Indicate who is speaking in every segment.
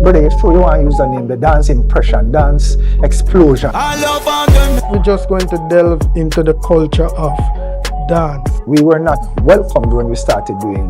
Speaker 1: Brother, it's true you want to use the name, the Dance Impression, Dance Explosion.
Speaker 2: We're just going to delve into the culture of dance.
Speaker 1: We were not welcomed when we started doing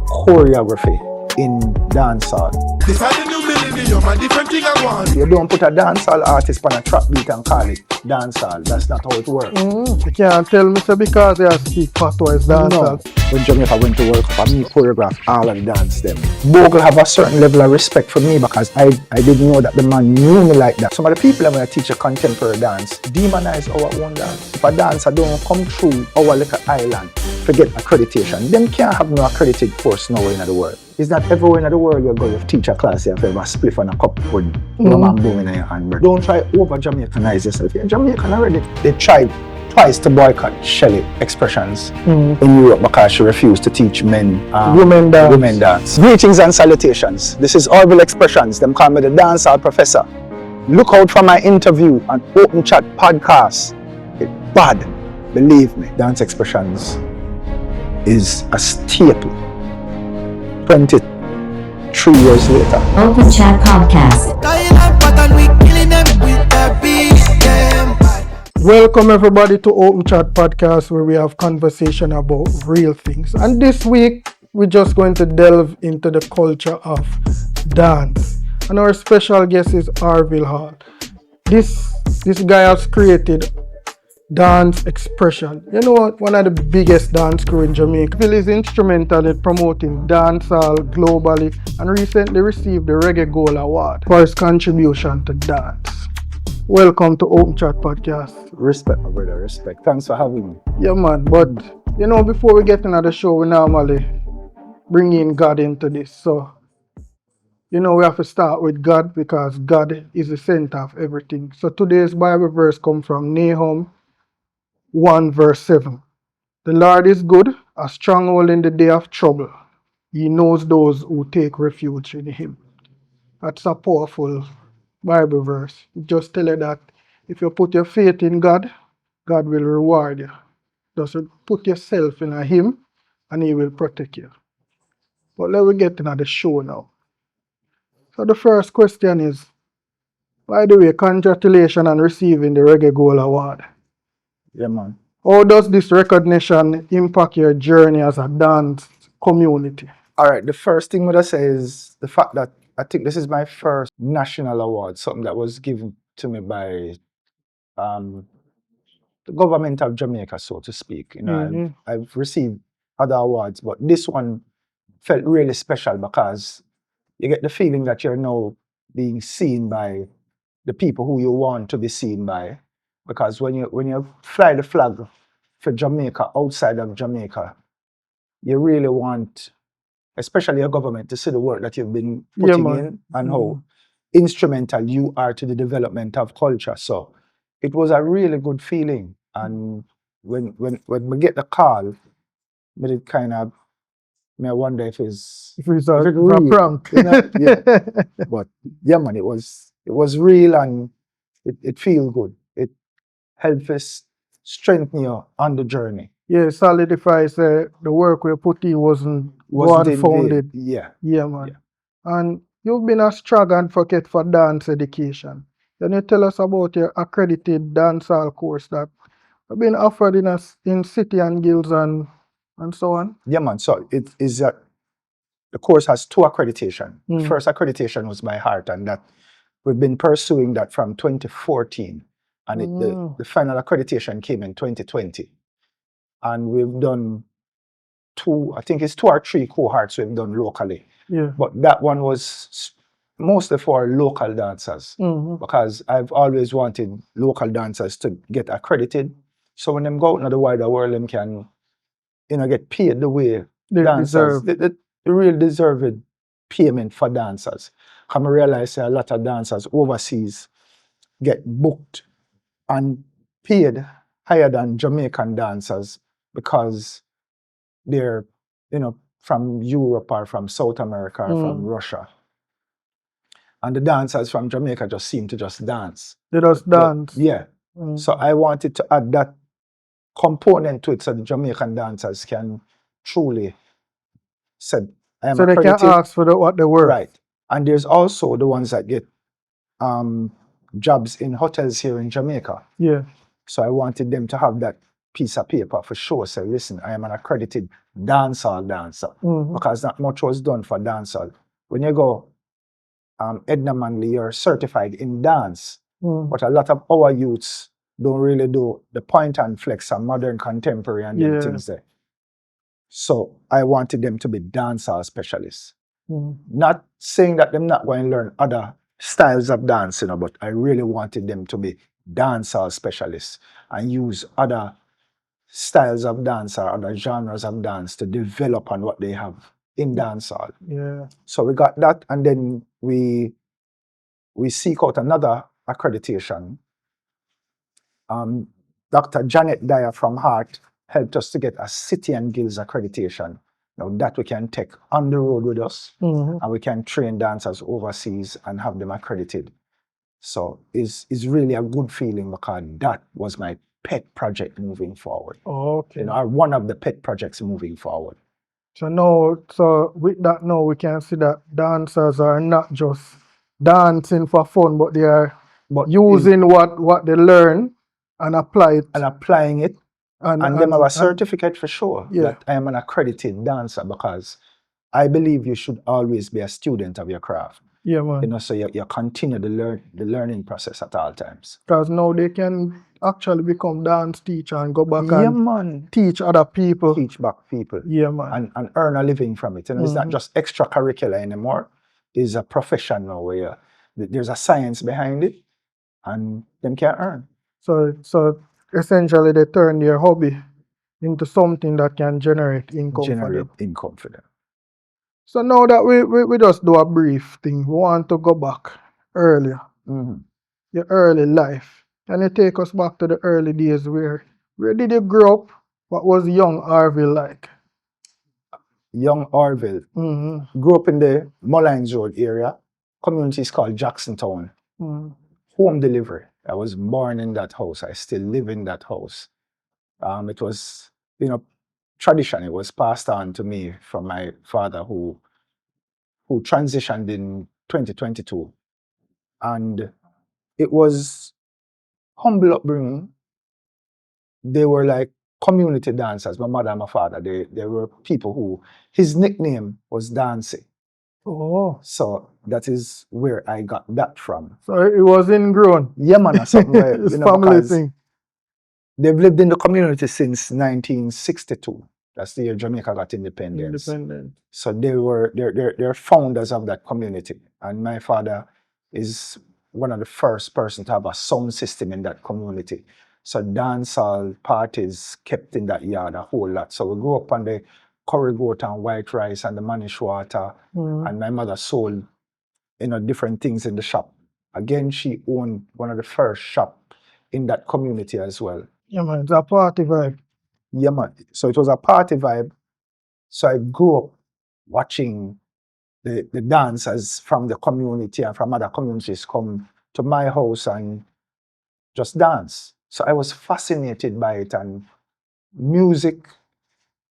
Speaker 1: choreography in dancehall.
Speaker 3: This is the new millennium, a different thing I want.
Speaker 1: You don't put a dancehall artist on a trap beat and call it dancehall. That's not how it works.
Speaker 2: You can't tell me so because they speak patois is dancehall.
Speaker 1: No. When Jamaica went to World Cup, me choreographed all of the dance them. Bogle have a certain level of respect for me because I didn't know that the man knew me like that. Some of the people when I teach a contemporary dance demonize our own dance. If a dancer don't come through our little island to get accreditation, them can't have no accredited course nowhere in the world. It's not everywhere in the world you go, you teach a class, you have a spliff on a cup with man boom in your hand. Bro. Don't try over Jamaicanize yourself. You're Jamaican already. They tried twice to boycott Shelly Xpressionz in Europe because she refused to teach men women dance. Greetings and salutations. This is Orville Xpressionz. Them call me the Dancehall Professor. Look out for my interview on Open Chat podcast. It's bad. Believe me. Dance Xpressionz is a staple. 23 years later.
Speaker 4: Open Chat podcast.
Speaker 2: Welcome everybody to Open Chat podcast, where we have conversation about real things. And this week we're just going to delve into the culture of dance. And our special guest is Orville Hall. This guy has created Dance Xpressionz. You know what? One of the biggest dance crew in Jamaica. He is instrumental in promoting dancehall globally and recently received the Reggae Gold Award for his contribution to dance. Welcome to Open Chat podcast.
Speaker 1: Respect, my brother, respect. Thanks for having me.
Speaker 2: Yeah, man. But, you know, before we get into the show, we normally bring in God into this. So, you know, we have to start with God because God is the center of everything. So today's Bible verse comes from Nahum 1 verse 7. The Lord is good, a stronghold in the day of trouble. He knows those who take refuge in Him. That's a powerful Bible verse. It just tell you that if you put your faith in God, God will reward you. Just put yourself in Him and He will protect you. But let me get into the show now. So the first question is, by the way, congratulations on receiving the Reggae Gold Award.
Speaker 1: Yeah, man.
Speaker 2: How does this recognition impact your journey as a dance community?
Speaker 1: All right, the first thing I'm going to say is the fact that I think this is my first national award, something that was given to me by the government of Jamaica, so to speak. You know, I've received other awards, but this one felt really special because you get the feeling that you're now being seen by the people who you want to be seen by. Because when you fly the flag for Jamaica outside of Jamaica, you really want, especially your government, to see the work that you've been putting in and how instrumental you are to the development of culture. So it was a really good feeling. And when we get the call, but it kind of, I wonder if it's
Speaker 2: a prank.
Speaker 1: You know? Yeah. But yeah, man, it was real and it feels good. It helps us strengthen you on the journey.
Speaker 2: Yeah, solidifies the work we put in wasn't founded.
Speaker 1: Yeah.
Speaker 2: Yeah, man. Yeah. And you've been a strong advocate for dance education. Can you tell us about your accredited dancehall course that have been offered in city and guilds and so on?
Speaker 1: Yeah, man. So it is that the course has 2 accreditation. The first accreditation was by heart, and that we've been pursuing that from 2014. And the final accreditation came in 2020. And we've done 2, I think it's 2 or 3 cohorts we've done locally.
Speaker 2: Yeah.
Speaker 1: But that one was mostly for local dancers because I've always wanted local dancers to get accredited. So when them go out in the wider world, them can, get paid the way
Speaker 2: they
Speaker 1: dancers,
Speaker 2: deserve.
Speaker 1: the real deserved payment for dancers. Come I realize a lot of dancers overseas get booked and paid higher than Jamaican dancers because they're, from Europe or from South America or from Russia. And the dancers from Jamaica just seem to just dance.
Speaker 2: They just dance.
Speaker 1: But, yeah. So I wanted to add that component to it so the Jamaican dancers can truly say, I am
Speaker 2: so
Speaker 1: accredited.
Speaker 2: They can ask for what they were.
Speaker 1: Right. And there's also the ones that get jobs in hotels here in Jamaica.
Speaker 2: Yeah.
Speaker 1: So I wanted them to have that piece of paper for sure. Say, listen, I am an accredited dancehall dancer. Because not much was done for dancehall. When you go Edna Manley, you're certified in dance. But a lot of our youths don't really do the point and flex and modern contemporary and them things there. So I wanted them to be dancehall specialists. Not saying that they're not going to learn other styles of dance, but I really wanted them to be dancehall specialists and use other styles of dance or other genres of dance to develop on what they have in dancehall.
Speaker 2: Yeah.
Speaker 1: So we got that, and then we seek out another accreditation. Dr. Janet Dyer from Heart helped us to get a City and Guilds accreditation. Now that we can take on the road with us, and we can train dancers overseas and have them accredited. So it's really a good feeling because that was my pet project moving forward.
Speaker 2: Okay.
Speaker 1: One of the pet projects moving forward.
Speaker 2: So with that now we can see that dancers are not just dancing for fun, but they are using what they learn and apply it.
Speaker 1: And applying it. And them have a certificate for sure that I am an accredited dancer, because I believe you should always be a student of your craft.
Speaker 2: Yeah, man.
Speaker 1: So you continue the learning process at all times.
Speaker 2: Because now they can actually become dance teacher and go back and teach other people.
Speaker 1: Teach back people.
Speaker 2: Yeah, man.
Speaker 1: And earn a living from it. It's not just extracurricular anymore. It's a profession now where there's a science behind it and them can earn.
Speaker 2: So essentially they turn their hobby into something that can generate income
Speaker 1: for them.
Speaker 2: So now that we just do a brief thing, we want to go back earlier. Your early life. Can you take us back to the early days where did you grow up? What was young Orville like?
Speaker 1: Young Orville. Grew up in the Mullines Road area. Community is called Jacksontown. Home delivery. I was born in that house. I still live in that house. It was, tradition. It was passed on to me from my father who transitioned in 2022. And it was humble upbringing. They were like community dancers, my mother and my father. They were people who, his nickname was Dancey.
Speaker 2: Oh.
Speaker 1: So that is where I got that from.
Speaker 2: So it was ingrown.
Speaker 1: Yeah, man, or something where,
Speaker 2: it's family thing.
Speaker 1: They've lived in the community since 1962. That's the year Jamaica got independence. So they're founders of that community. And my father is one of the first person to have a sound system in that community. So dancehall parties kept in that yard a whole lot. So we grew up on the curry goat and white rice and the manish water. And my mother sold, different things in the shop. Again, she owned one of the first shop in that community as well.
Speaker 2: Yeah, man, it's a party vibe.
Speaker 1: Yeah, man. So it was a party vibe. So I grew up watching the dancers from the community and from other communities come to my house and just dance. So I was fascinated by it, and music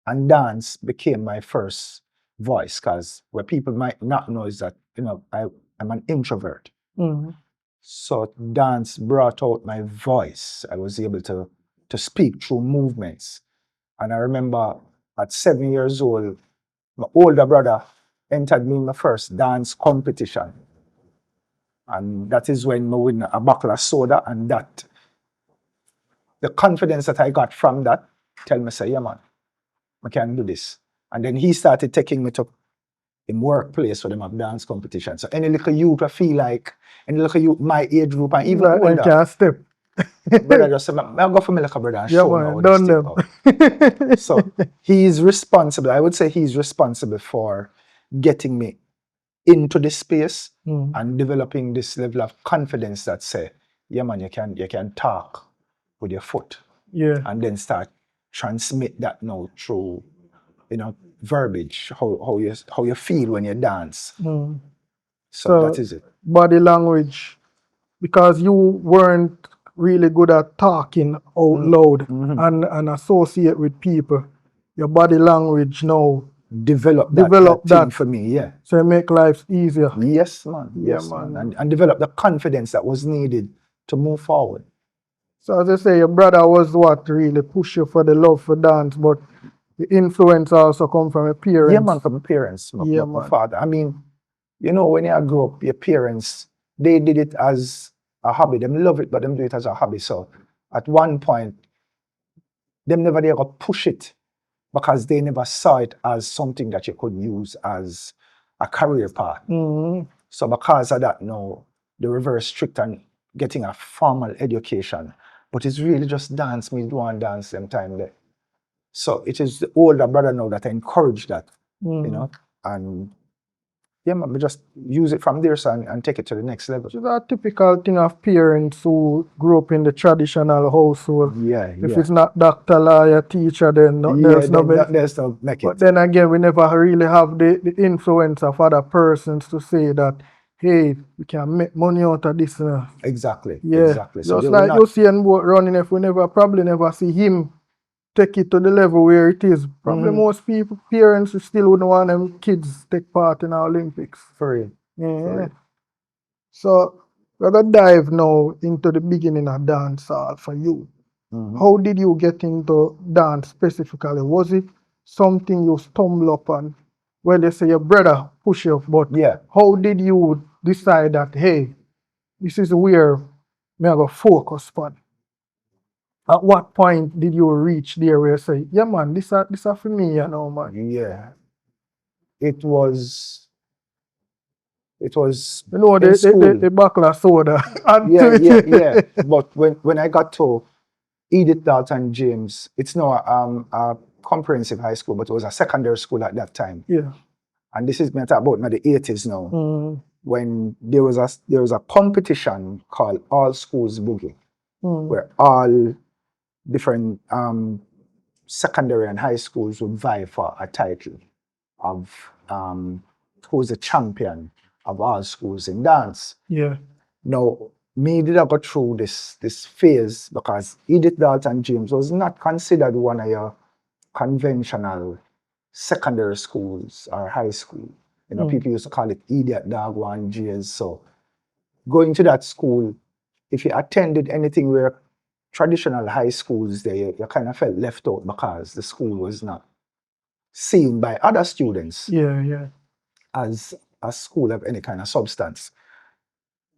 Speaker 1: and dance became my first voice, because what people might not know is that, I'm an introvert. So dance brought out my voice. I was able to speak through movements. And I remember at 7 years old, my older brother entered me in my first dance competition. And that is when I win a bottle of soda, and that, the confidence that I got from that, tell me, say, yeah, man, I can do this. And then he started taking me to him workplace for them have dance competition. So any little youth I feel like, any little youth my age group and even older.
Speaker 2: Can't step.
Speaker 1: Brother just said, I'll go for me like a brother and show
Speaker 2: man,
Speaker 1: me
Speaker 2: done them.
Speaker 1: So he's responsible. I would say he's responsible for getting me into this space and developing this level of confidence that say, yeah, man, you can talk with your foot.
Speaker 2: Yeah.
Speaker 1: And then start transmit that now through, verbiage, how you feel when you dance. So that is it.
Speaker 2: Body language, because you weren't really good at talking out loud and associate with people. Your body language now
Speaker 1: develop
Speaker 2: Develop
Speaker 1: that thing
Speaker 2: that.
Speaker 1: for me, yeah.
Speaker 2: So it make life easier.
Speaker 1: Yes, man.
Speaker 2: Yeah,
Speaker 1: Yes, man.
Speaker 2: man.
Speaker 1: And develop the confidence that was needed to move forward.
Speaker 2: So as I say, your brother was what really push you for the love for dance, but the influence also come from your parents.
Speaker 1: Yeah, man, from my parents,
Speaker 2: Yeah,
Speaker 1: my
Speaker 2: man.
Speaker 1: father. I mean, you know, when you grow up, your parents, they did it as a hobby. Them love it, but them do it as a hobby. So at one point, them never they ever push it because they never saw it as something that you could use as a career path.
Speaker 2: Mhm.
Speaker 1: So because of that, now they were very strict on getting a formal education. But it's really just dance. Me do and dance them time there. So it is the older brother now that I encourage that, you know, and yeah, man, we just use it from there, so, and take it to the next level.
Speaker 2: Which is a typical thing of parents who grew up in the traditional household.
Speaker 1: Yeah,
Speaker 2: If
Speaker 1: yeah.
Speaker 2: it's not doctor, lawyer, teacher, then there's no make.
Speaker 1: There's no make
Speaker 2: But
Speaker 1: it.
Speaker 2: then again, we never really have the influence of other persons to say that, hey, we can make money out of this.
Speaker 1: Exactly.
Speaker 2: Yeah.
Speaker 1: Exactly. So
Speaker 2: Just
Speaker 1: they were
Speaker 2: like
Speaker 1: not,
Speaker 2: Usain Bolt running, if we probably never see him take it to the level where it is. Probably most people, parents who still wouldn't want them kids take part in the Olympics.
Speaker 1: for real.
Speaker 2: Yeah. So we're gonna dive now into the beginning of dancehall for you. How did you get into dance specifically? Was it something you stumbled upon? Well, they say your brother push you, but
Speaker 1: Yeah.
Speaker 2: how did you decide that, hey, this is where me I go focus on? At what point did you reach there where you say, yeah man, this are for me, you know, man?
Speaker 1: Yeah. It was
Speaker 2: You know,
Speaker 1: in school.
Speaker 2: the buckle of soda.
Speaker 1: Yeah. But when I got to Edith Dalton James, it's now a comprehensive high school, but it was a secondary school at that time.
Speaker 2: Yeah.
Speaker 1: And this is me talk about the 80s now. When there was a competition called All Schools Boogie, where all different secondary and high schools would vie for a title of who's the champion of all schools in dance.
Speaker 2: Yeah.
Speaker 1: Now, me did I go through this phase because Edith Dalton James was not considered one of your conventional secondary schools or high school. You know, people used to call it idiot dog one J's. So going to that school, if you attended anything where traditional high schools there, you kind of felt left out because the school was not seen by other students as a school of any kind of substance.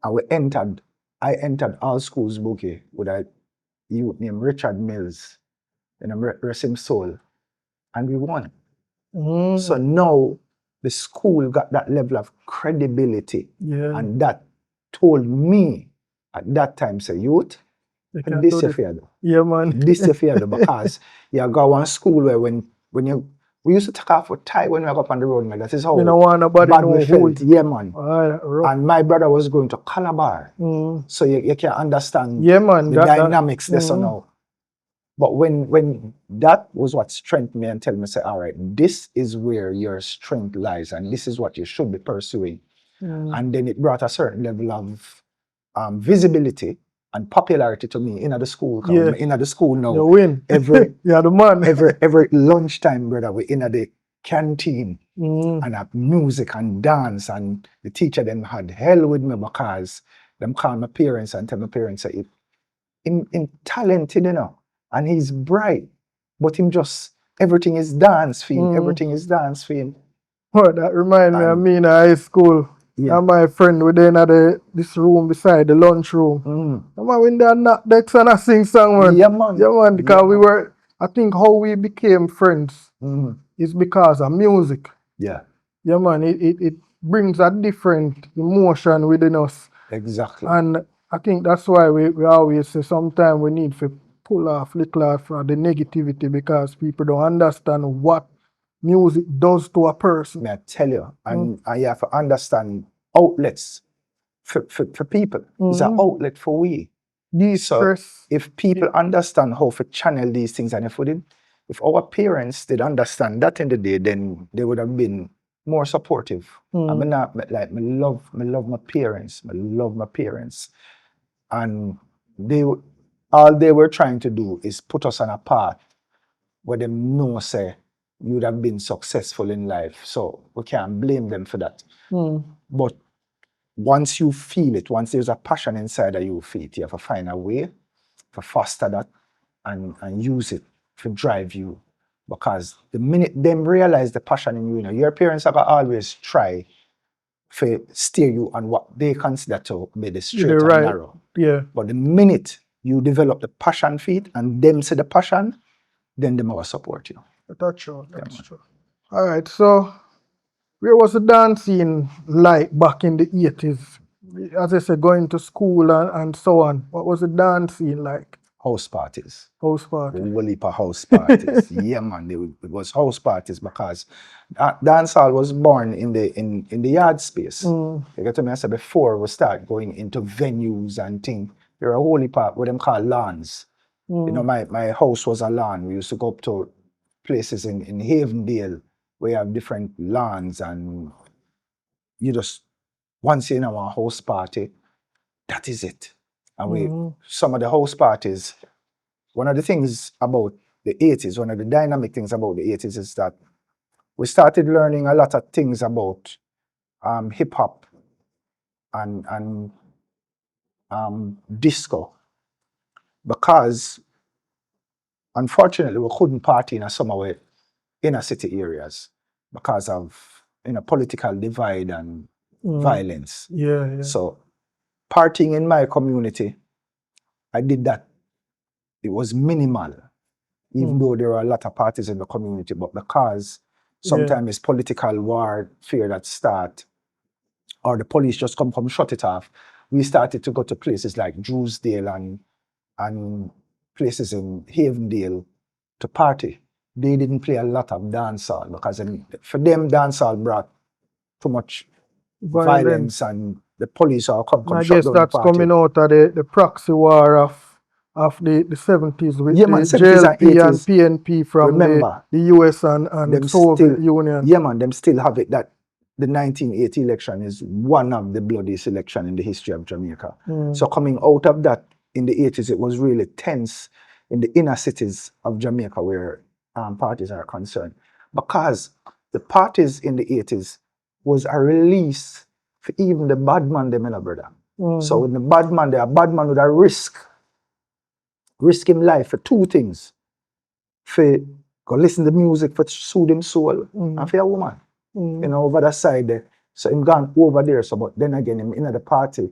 Speaker 1: And I entered All Schools Boogie with a youth named Richard Mills, and I'm rest him soul, and we won. So now the school got that level of credibility, and that told me at that time, say, youth, this you fear.
Speaker 2: Yeah, man.
Speaker 1: This you fear because you go one school where when we used to take off with tie when we go up on the road, man. That is how
Speaker 2: You don't want nobody
Speaker 1: bad
Speaker 2: know
Speaker 1: we
Speaker 2: who.
Speaker 1: felt. Yeah, man.
Speaker 2: Rough.
Speaker 1: And my brother was going to Calabar, so you can understand
Speaker 2: Yeah, man.
Speaker 1: the dynamics there now. But when that was what strengthened me and tell me, say, all right, this is where your strength lies, and this is what you should be pursuing. And then it brought a certain level of visibility and popularity to me in the school.
Speaker 2: Yeah.
Speaker 1: In the school now,
Speaker 2: You win.
Speaker 1: every
Speaker 2: You're the man.
Speaker 1: every lunchtime, brother, we in the canteen and have music and dance, and the teacher then had hell with me because them call my parents and tell my parents say, him talented, you know, and he's bright, but him just everything is dance for him. Everything is dance for him.
Speaker 2: Oh, that reminds me of me in high school.
Speaker 1: Yeah.
Speaker 2: And my friend we then had this room beside the lunch room. And man, when they knock decks and I sing song, man.
Speaker 1: Yeah, man.
Speaker 2: Yeah, man. Because we were, I think how we became friends is because of music.
Speaker 1: Yeah.
Speaker 2: Yeah, man. It brings a different emotion within us.
Speaker 1: Exactly.
Speaker 2: And I think that's why we always say sometimes we need to pull off little off the negativity because people don't understand what music does to a person.
Speaker 1: May I tell you, and you have to understand outlets for people. It's an outlet for we. So if people understand how to channel these things, and if our parents did understand that in the day, then they would have been more supportive. I mean, like, I love my parents. I love my parents. And all they were trying to do is put us on a path where they know, say, you would have been successful in life. So we can't blame them for that. But once you feel it, once there's a passion inside of you, feel it, you have to find a way to foster that and use it to drive you. Because the minute them realize the passion in you, you know, your parents are gonna always try to steer you on what they consider to be the straight and
Speaker 2: right.
Speaker 1: narrow.
Speaker 2: Yeah.
Speaker 1: But the minute you develop the passion for it and them see the passion, then they will support you.
Speaker 2: That's true. That's true. All right. So, where was the dance scene like back in the 80s? As I said, going to school and so on. What was the dance scene like?
Speaker 1: House parties.
Speaker 2: House party.
Speaker 1: Whole heap of house parties. Yeah, man, it was house parties because dancehall was born in the yard space. You get to me, I said before we start going into venues and things, there are a whole heap of what them call lawns. You know, my house was a lawn. We used to go up to places in Havendale where you have different lawns, and you just once in a house party, that is it. And some of the house parties, one of the things about the 80s, one of the dynamic things about the 80s is that we started learning a lot of things about hip hop and disco, because unfortunately we couldn't party in some of the inner city areas because of, you know, political divide and violence.
Speaker 2: Yeah.
Speaker 1: So partying in my community, I did that. It was minimal, even though there were a lot of parties in the community, but because sometimes it's political warfare that start, or the police just come shut it off, we started to go to places like Drewsdale and places in Havendale to party. They didn't play a lot of dancehall because for them dancehall brought too much violence and the police all come
Speaker 2: I
Speaker 1: shut
Speaker 2: guess
Speaker 1: down
Speaker 2: that's
Speaker 1: the party.
Speaker 2: coming out of the proxy war of the 70s with
Speaker 1: Yeah,
Speaker 2: the
Speaker 1: man, 70s and
Speaker 2: JLP
Speaker 1: 80s.
Speaker 2: and PNP from
Speaker 1: Remember,
Speaker 2: the US and Soviet Union.
Speaker 1: Yeah, man, them still have it that the 1980 election is one of the bloodiest election in the history of Jamaica. So coming out of that in the 80s, it was really tense in the inner cities of Jamaica where parties are concerned. Because the parties in the 80s was a release for even the bad man, them, brother. So when the bad man, a bad man would have risk him life for two things. For go listen to music for soothe him soul and for a woman. You know, over that side there. So him gone over there. So but then again him in the party.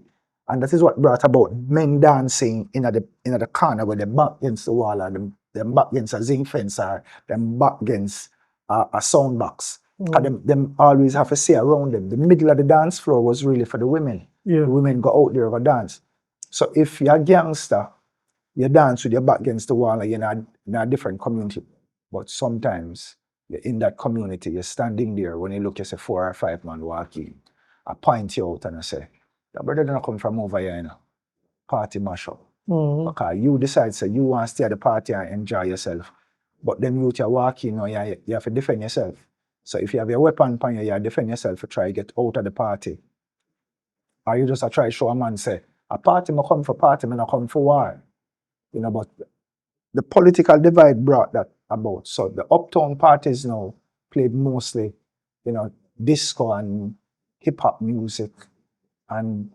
Speaker 1: And that is what brought about men dancing in the corner where them back against the wall, or them back against a zinc fence, or them back against a sound box. Because them always have to say around them. The middle of the dance floor was really for the women.
Speaker 2: Yeah.
Speaker 1: The women go out there and dance. So if you're a gangster, you dance with your back against the wall and you're in a different community. But sometimes you're in that community, you're standing there, when you look, you see 4 or 5 man walking. I point you out and I say, that brother don't come from over here, you know. Party mash up. Because you decide, say, you want to stay at the party and enjoy yourself. But then you're walking, you know, you have to defend yourself. So if you have your weapon upon you, you defend yourself to try to get out of the party. Or you just try to show a man, say, a party, I come for party, I not come for war. You know, but the political divide brought that about. So the uptown parties now played mostly, you know, disco and hip-hop music. And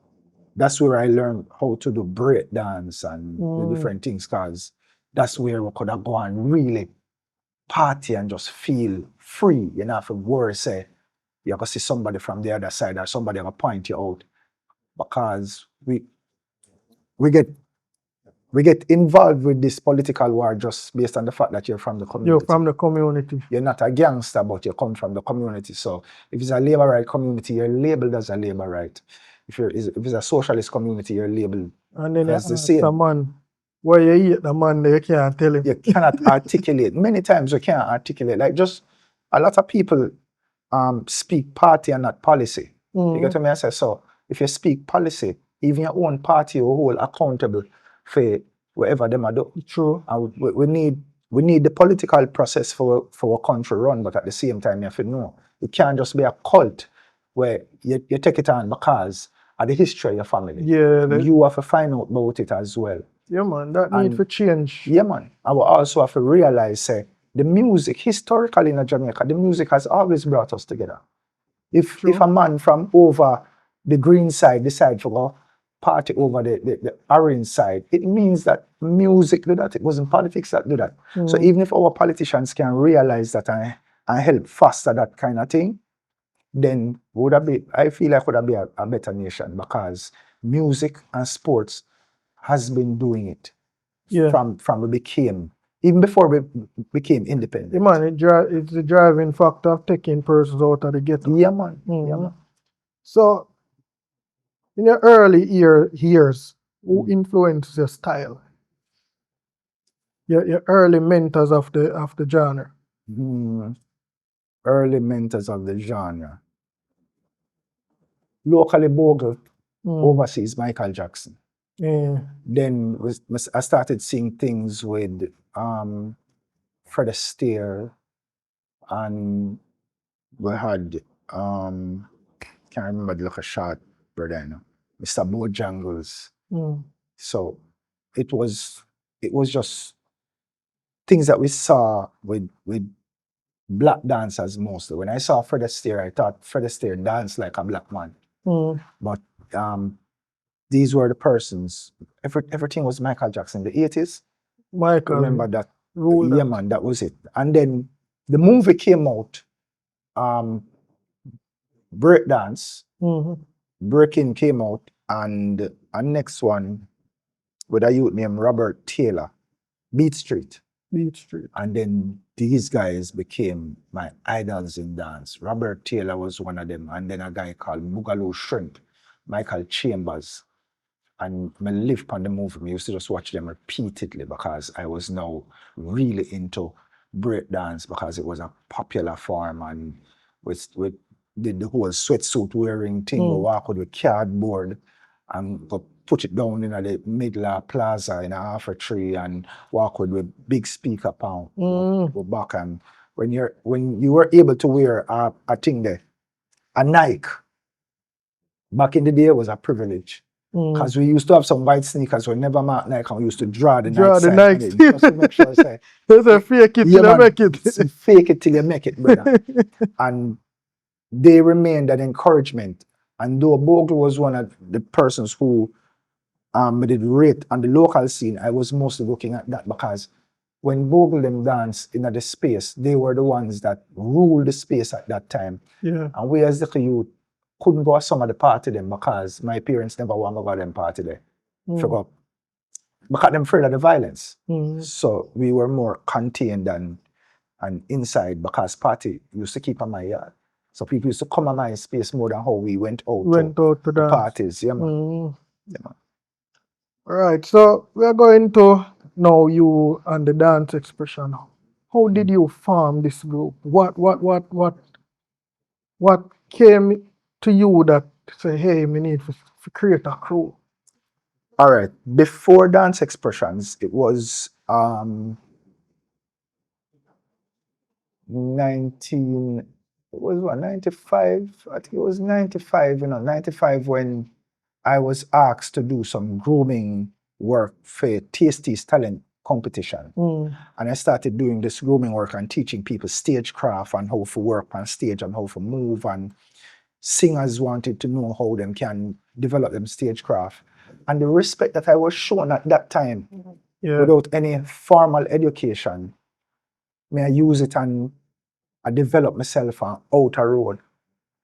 Speaker 1: that's where I learned how to do break dance and the different things, because that's where we could have gone really party and just feel free. You know, if you worry, say, you're going to see somebody from the other side or somebody going to point you out. Because we get involved with this political war just based on the fact that you're from the community.
Speaker 2: You're from the community.
Speaker 1: You're not a gangster, but you come from the community. So if it's a labor right community, you're labeled as a labor right. If it's a socialist community, you're labeled
Speaker 2: and then
Speaker 1: as the same.
Speaker 2: Someone where you eat the man, you can't tell him.
Speaker 1: You cannot articulate. Many times you can't articulate. Like just a lot of people speak party and not policy. You get what I say? So if you speak policy, even your own party will hold accountable for whatever them are do.
Speaker 2: True.
Speaker 1: And we need the political process for our country run, but at the same time you have to know it can't just be a cult where you take it on because of the history of your family.
Speaker 2: Yeah.
Speaker 1: You have to find out about it as well.
Speaker 2: Yeah, man, that need for change.
Speaker 1: Yeah, man. I will also have to realize, say, the music, historically in Jamaica, the music has always brought us together. If a man from over the green side decide to go party over the orange side, it means that music do that. It wasn't politics that do that. So even if our politicians can realize that and help foster that kind of thing, then I feel like would have been a better nation, because music and sports has been doing it from we became, even before we became independent.
Speaker 2: Yeah, man, it's the driving factor of taking persons out of the ghetto.
Speaker 1: Yeah, man. Yeah, man.
Speaker 2: So, in your early years, who influenced your style? Your early mentors of the genre.
Speaker 1: Early mentors of the genre. Locally, Bogle. Overseas, Michael Jackson. Then I started seeing things with Fred Astaire, and we had can't remember the look shot brother now, Mr. Bojangles. So it was just things that we saw with black dancers mostly. When I saw Fred Astaire, I thought Fred Astaire danced like a black man. But these were the persons. Everything was Michael Jackson. The 80s.
Speaker 2: Michael.
Speaker 1: Remember that? Yeah, man, that was it. And then the movie came out. Breakdance. Breaking came out, and our next one with a youth named Robert Taylor, Beat Street. And then these guys became my idols in dance. Robert Taylor was one of them, and then a guy called Boogaloo Shrimp, Michael Chambers. And I lived on the movie. I used to just watch them repeatedly because I was now really into breakdance, because it was a popular form, and with did the whole sweatsuit wearing thing, we walk with cardboard and put it down in the middle of plaza in a half a tree and walk with big speaker pound. Go back, and when you were able to wear a thing there, a Nike, back in the day, it was a privilege. Because we used to have some white sneakers we never marked Nike, and we used to draw the Nike sign just to make sure say,
Speaker 2: fake it till you make it.
Speaker 1: Fake it till you make it, brother. And they remained an encouragement. And though Bogle was one of the persons who did rate on the local scene, I was mostly looking at that, because when Bogle them danced in the space, they were the ones that ruled the space at that time.
Speaker 2: Yeah.
Speaker 1: And we as the youth couldn't go to some of the party them, because my parents never want to go to them party there. Because them afraid of the violence. So we were more contained and inside, because party used to keep on my yard. So people used to come on my space more than how we went out to the parties. Yeah, man. Yeah, man.
Speaker 2: All right, so we're going to know you and the Dance Expression. How did you form this group? What came to you that say, hey, we need to create a crew?
Speaker 1: All right. Before Dance Xpressionz, it was 95. I think it was 95, 95 when I was asked to do some grooming work for TST's talent competition. And I started doing this grooming work and teaching people stagecraft and how to work on stage and how to move, and singers wanted to know how them can develop them stagecraft. And the respect that I was shown at that time, without any formal education, I use it and I developed myself on outer road.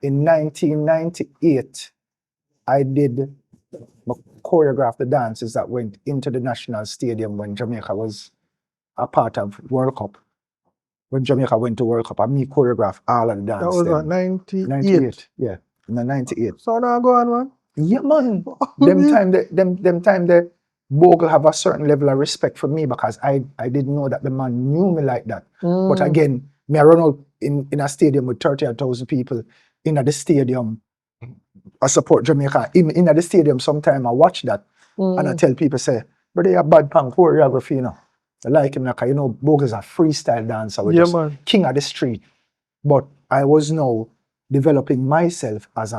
Speaker 1: In 1998, I choreographed the dances that went into the National Stadium when Jamaica was a part of World Cup. When Jamaica went to World Cup, and me choreographed all of the dances.
Speaker 2: That was what, 98?
Speaker 1: 98, yeah. In the 98.
Speaker 2: So now go on, man.
Speaker 1: Yeah, man. them time the Bogle have a certain level of respect for me, because I didn't know that the man knew me like that. But again, I run out in a stadium with 30,000 people in the stadium. I support Jamaica. In the stadium, sometime I watch that and I tell people, say, but they are bad pan choreography, I like him, because Bogle's a freestyle dancer, which is king of the street. But I was now developing myself as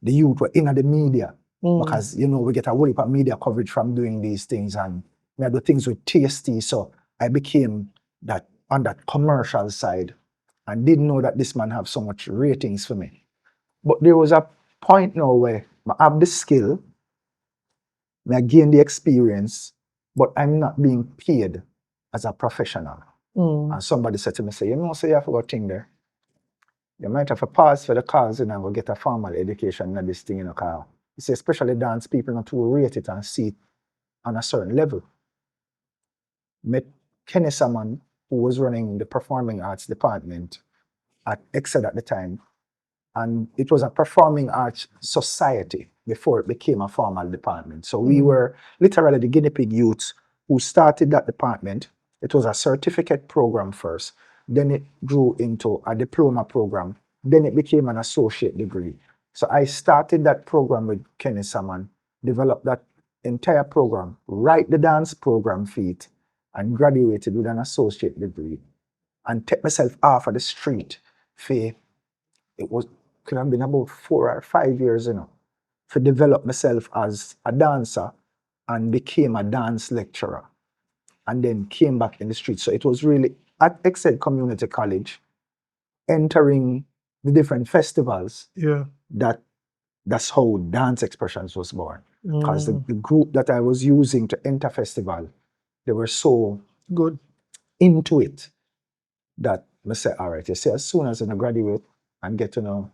Speaker 1: the youth were in the media, because we get a whole heap of media coverage from doing these things, and I do things with TST, so I became that on that commercial side and didn't know that this man have so much ratings for me. But there was a point now where I have the skill, I gain the experience, but I'm not being paid as a professional. And somebody said to me, say, you know, say you have got thing there. You might have to pause for the cause and go get a formal education in this thing in a car. You see, especially dance people not to rate it and see it on a certain level. Met Kenny Saman, who was running the performing arts department at Xed at the time, and it was a performing arts society before it became a formal department. So we were literally the guinea pig youths who started that department. It was a certificate program first, then it grew into a diploma program, then it became an associate degree. So I started that program with Kenny Saman, developed that entire program, write the dance program feat, and graduated with an associate degree, and take myself off of the street for, it could have been about 4 or 5 years, you know, to develop myself as a dancer and became a dance lecturer, and then came back in the street. So it was really at Xed Community College, entering the different festivals, that's how Dance Xpressionz was born. Because the group that I was using to enter festival, they were so
Speaker 2: good
Speaker 1: into it that I said, all right, you see, as soon as I graduate and get to know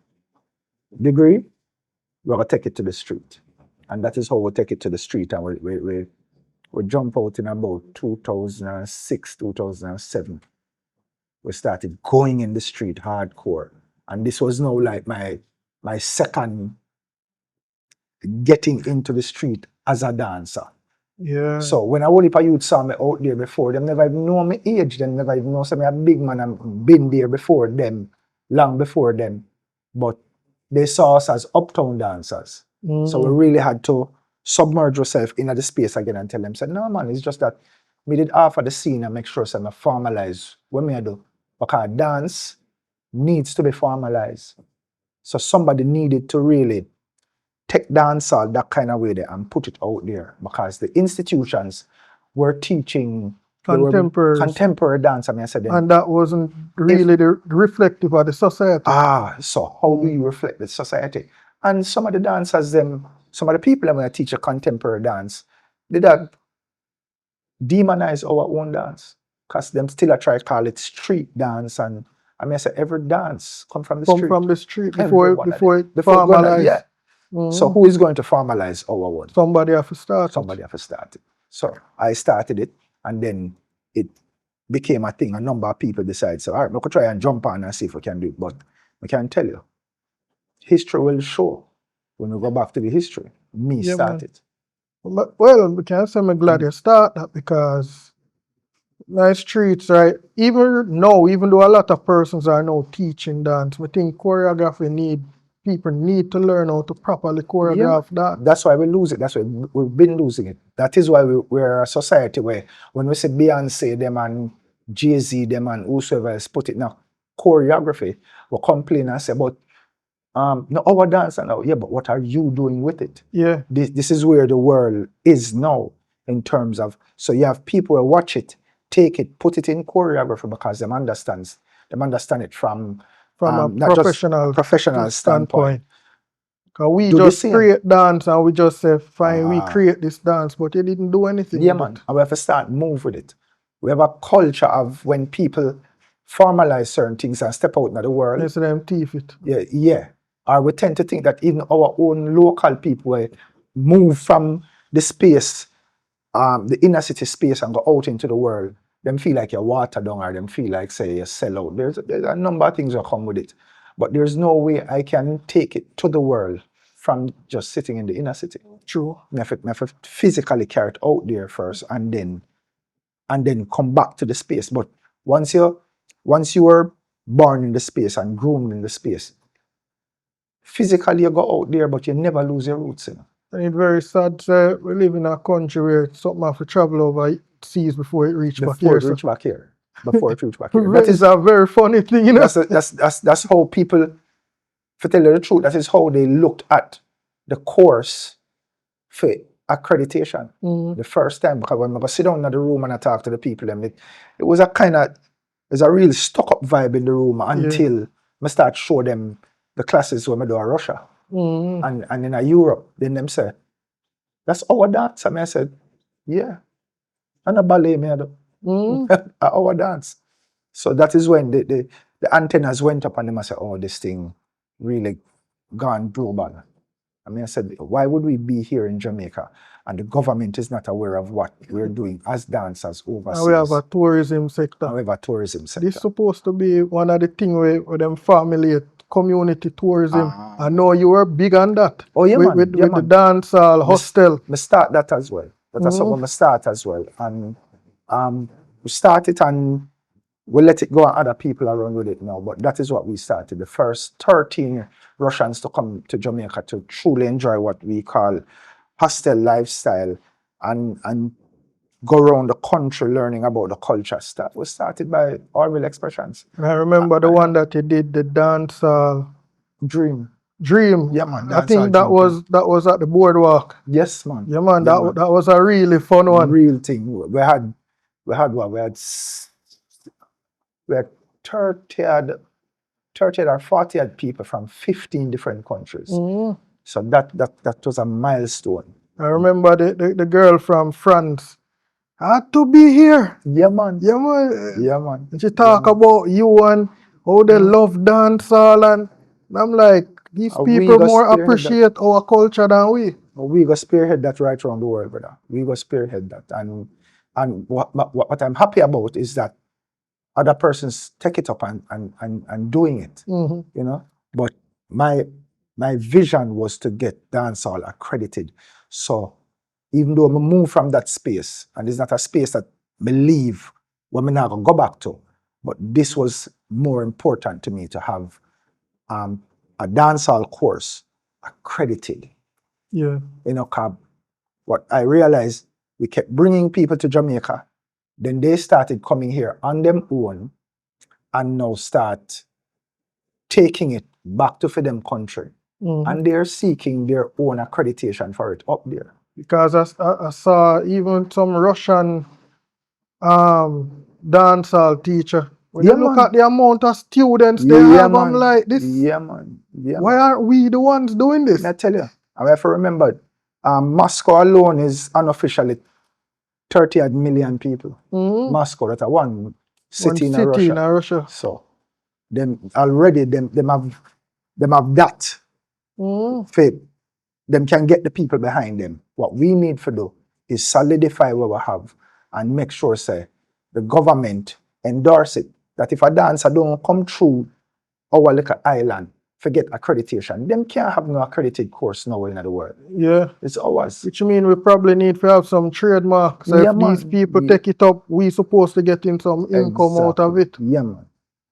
Speaker 1: degree, we're going to take it to the street. And that is how we take it to the street. And we jump out in about 2006, 2007. We started going in the street hardcore. And this was now like my second getting into the street as a dancer.
Speaker 2: Yeah.
Speaker 1: So when a whole heap of youth saw me out there before, them never even know my age, them never even know me a big man and been there before them, long before them. But they saw us as uptown dancers. So we really had to submerge ourselves into the space again and tell them, say, no man, it's just that we did half of the scene and make sure so I formalize what me I do. Because dance needs to be formalized. So somebody needed to really take dancehall that kind of way there and put it out there, because the institutions were teaching contemporary dance. I mean, I said,
Speaker 2: and that wasn't really the reflective of the society.
Speaker 1: So how do you reflect the society? And some of the dancers, some of the people that when I teach a contemporary dance, they that demonize our own dance, because them still try to call it street dance. And I mean, I say every dance come from the street.
Speaker 2: Come from the street before it formalized.
Speaker 1: Yeah. So who is going to formalize our one?
Speaker 2: Somebody have to start.
Speaker 1: Somebody have to start it. So I started it, and then it became a thing. A number of people decided, so all right, we could try and jump on and see if we can do it. But I can tell you, history will show when we go back to the history. Me started.
Speaker 2: Well, we can say I'm glad you start that, because nice streets, right? Even though a lot of persons are now teaching dance, we think choreography people need to learn how to properly choreograph that.
Speaker 1: That's why we lose it. That's why we've been losing it. That is why we're a society where when we say Beyonce, them and Jay-Z, them and whosoever else put it now, choreography, we complain and say, but no, our dancer now, but what are you doing with it?
Speaker 2: Yeah.
Speaker 1: This is where the world is now in terms of, so you have people who watch it, take it, put it in choreography because them understand it from
Speaker 2: a professional standpoint. Because we just create dance and we just say, fine, we create this dance, but you didn't do anything.
Speaker 1: Yeah, man. And we have to start move with it. We have a culture of when people formalize certain things and step out into the world.
Speaker 2: Let's them teeth it.
Speaker 1: Yeah. Or we tend to think that even our own local people move from the space, the inner city space, and go out into the world. Them feel like you're watered down, or them feel like, say, you sell out. There's a number of things that come with it. But there's no way I can take it to the world from just sitting in the inner city.
Speaker 2: True.
Speaker 1: I have to physically carry it out there first, and then come back to the space. But once you were born in the space and groomed in the space, physically you go out there, but you never lose your roots. You know?
Speaker 2: And it's very sad. We live in a country where something have to travel over seas before it reaches back here.
Speaker 1: Before it reaches back here.
Speaker 2: That is a very funny thing, you know.
Speaker 1: That's how people, to tell you the truth, that is how they looked at the course for accreditation the first time. Because when I sit down in the room and I talk to the people, it was a kind of There's a real stuck-up vibe in the room until I start show them the classes when I do in Russia and in Europe. Then them say, that's our dance. And I said, yeah. And a ballet, me I do. Our dance. So that is when the antennas went up and them I said, oh, this thing really gone global. I mean, I said, why would we be here in Jamaica and the government is not aware of what we're doing as dancers overseas?
Speaker 2: And we have a tourism sector.
Speaker 1: And we have a tourism sector.
Speaker 2: This is supposed to be one of the things where them family community tourism. I know you were big on that.
Speaker 1: Oh, yeah, man.
Speaker 2: With
Speaker 1: Yeah,
Speaker 2: the
Speaker 1: man.
Speaker 2: dancehall hostel.
Speaker 1: We start that as well. That's something I start as well. And we start it and we let it go and other people are run with it now. But that is what we started. The first 13 Russians to come to Jamaica to truly enjoy what we call hostel lifestyle and go around the country learning about the culture stuff. We started by Orville Xpressionz.
Speaker 2: I remember the one that he did, the Dancehall
Speaker 1: Dream.
Speaker 2: Yeah,
Speaker 1: man.
Speaker 2: I think that was at the boardwalk.
Speaker 1: Yes, man.
Speaker 2: Yeah, man. That was a really fun one.
Speaker 1: Real thing. We had what? We had 30 or 40 people from 15 different countries. So that was a milestone.
Speaker 2: I remember the girl from France had to be here.
Speaker 1: Yeah, man.
Speaker 2: Yeah, man.
Speaker 1: Yeah, man.
Speaker 2: And she talk about you and how they love dancehall, and I'm like, these people more appreciate our culture than we.
Speaker 1: We go spearhead that right around the world, brother. We go spearhead that. And what I'm happy about is that other persons take it up and doing it. You know? But my vision was to get dancehall accredited. So even though I move from that space, and it's not a space that I leave when I'm not gonna go back to, but this was more important to me to have a dancehall course accredited.
Speaker 2: Yeah.
Speaker 1: You know, what I realized, we kept bringing people to Jamaica, then they started coming here on their own and now start taking it back to for them country. And they're seeking their own accreditation for it up there.
Speaker 2: Because I saw even some Russian dancehall teacher. When you look at the amount of students they have, I'm like, this.
Speaker 1: Yeah, man.
Speaker 2: Why aren't we the ones doing this?
Speaker 1: I tell you, I have to remember, Moscow alone is unofficially 30 million people. Moscow, that's one city in Russia. So, them already, them have that. Faith. Them can get the people behind them. What we need to do is solidify what we have and make sure, say, the government endorse it. That if a dancer don't come through our little island, forget accreditation, them can't have no accredited course nowhere in the world.
Speaker 2: Yeah.
Speaker 1: It's ours.
Speaker 2: Which means we probably need to have some trademarks. So if these people take it up, we supposed to get in some income out of it.
Speaker 1: Yeah, man.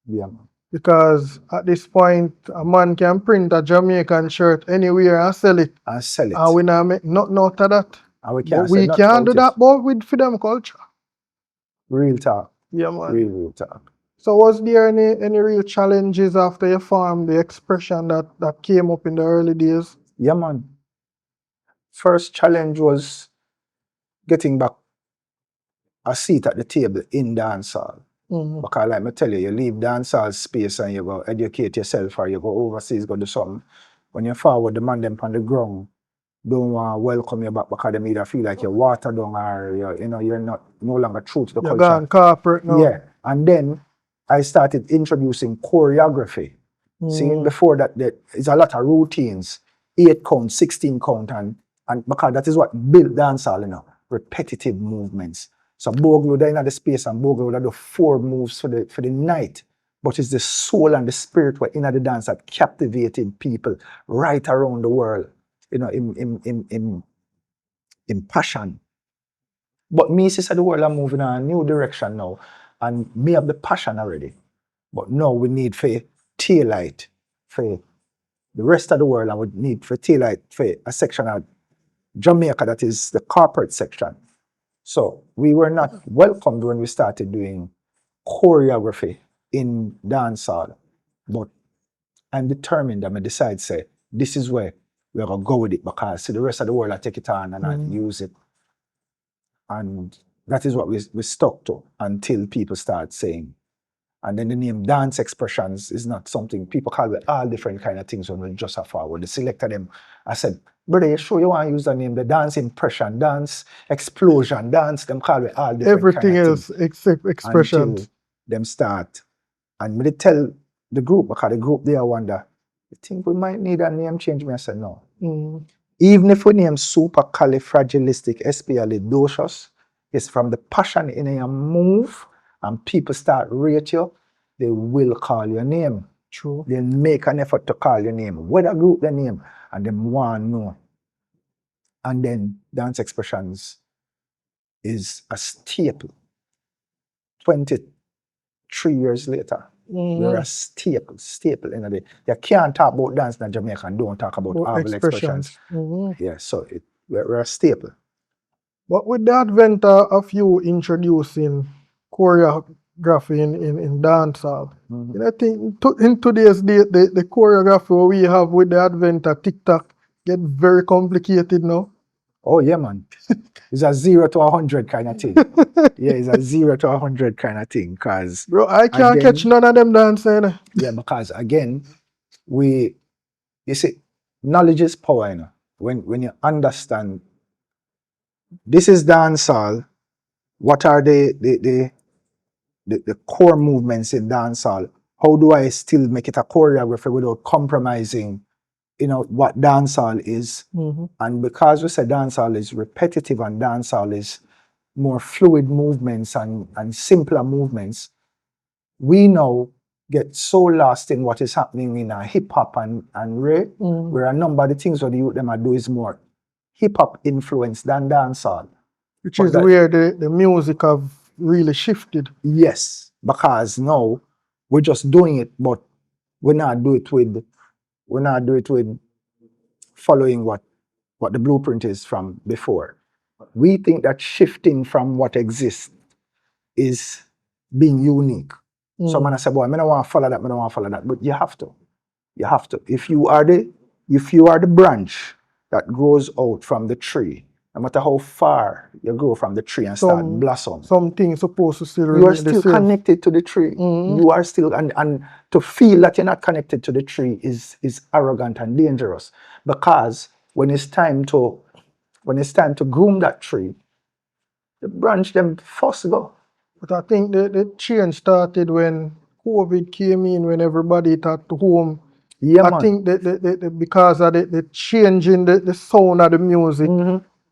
Speaker 1: Yeah, man.
Speaker 2: Because at this point, a man can print a Jamaican shirt anywhere and sell it. And we not make nothing out of that.
Speaker 1: And we
Speaker 2: can't do that, but with freedom culture.
Speaker 1: Real talk.
Speaker 2: Yeah, man.
Speaker 1: Real talk.
Speaker 2: So was there any real challenges after you formed the expression that came up in the early days?
Speaker 1: Yeah, man. First challenge was getting back a seat at the table in dancehall. Because like I tell you, you leave dancehall space and you go educate yourself or you go overseas, go do something. When you forward, the man them on the ground don't want to welcome you back because they either feel like you're watered down or you're no longer true to the culture.
Speaker 2: You're gone corporate now.
Speaker 1: Yeah. And then I started introducing choreography. See, before that, there's a lot of routines, 8 count, 16 count, and because that is what built dancehall, repetitive movements. So Bogle would in the space and Bogle would do 4 moves for the night. But it's the soul and the spirit were in the dance that captivated people right around the world, in passion. But me, sister, the world are moving in a new direction now. And me have the passion already. But now we need for taillight for the rest of the world, and we need for taillight for a section of Jamaica that is the corporate section. So we were not welcomed when we started doing choreography in dancehall. But I'm determined that I decide, say, this is where we're going to go with it because the rest of the world I take it on and I use it. And that is what we stuck to until people start saying, And then the name Dance Xpressionz is not something people call with all different kind of things when we just a forward. They selected them. I said, brother, you sure you want to use the name, the Dance Impression, Dance Explosion, Dance, them call with all different
Speaker 2: Everything
Speaker 1: kind of
Speaker 2: else
Speaker 1: things.
Speaker 2: except
Speaker 1: Until
Speaker 2: expressions.
Speaker 1: them start. And they tell the group, because the group there wonder, you think we might need a name change? Me, I said, no. Even if we name supercalifragilisticexpialidocious, it's from the passion in your move and people start rate you, they will call your name.
Speaker 2: True.
Speaker 1: They'll make an effort to call your name, whether group the name, and them want to know. And then Dance Xpressionz is a staple. 23 years later, we're a staple in a day. You can't talk about dance in Jamaica and don't talk about Orville Xpressionz. Yeah, so we're a staple.
Speaker 2: But with the advent of you introducing choreography in dancehall, you know, I think in today's day, the choreography we have with the advent of TikTok get very complicated now.
Speaker 1: Oh yeah, man. It's a 0 to 100 kind of thing. Yeah, it's a 0 to 100 kind of thing. Cause
Speaker 2: bro, I can't catch none of them dancing.
Speaker 1: Yeah, because again, you see, knowledge is power, you know. When you understand this is dancehall, what are the core movements in dancehall? How do I still make it a choreography without compromising, what dancehall is? And because we say dancehall is repetitive and dancehall is more fluid movements and simpler movements, we now get so lost in what is happening in hip hop and reggae, where a number of the things what the youth them are do is more hip hop influence than dancehall.
Speaker 2: Which is where the music have really shifted.
Speaker 1: Yes, because now we're just doing it, but we're not do it with following what the blueprint is from before. We think that shifting from what exists is being unique. So man I say, boy, I don't want to follow that, but you have to. If you are the branch that grows out from the tree, no matter how far you grow from the tree and start blossom,
Speaker 2: something supposed to still
Speaker 1: you are still connected to the tree. You are still, and to feel that you're not connected to the tree is arrogant and dangerous, because when it's time to groom that tree, the branch them first go.
Speaker 2: But I think the change started when COVID came in, when everybody at home.
Speaker 1: Yeah,
Speaker 2: I
Speaker 1: man.
Speaker 2: think that because of the change in the sound of the music,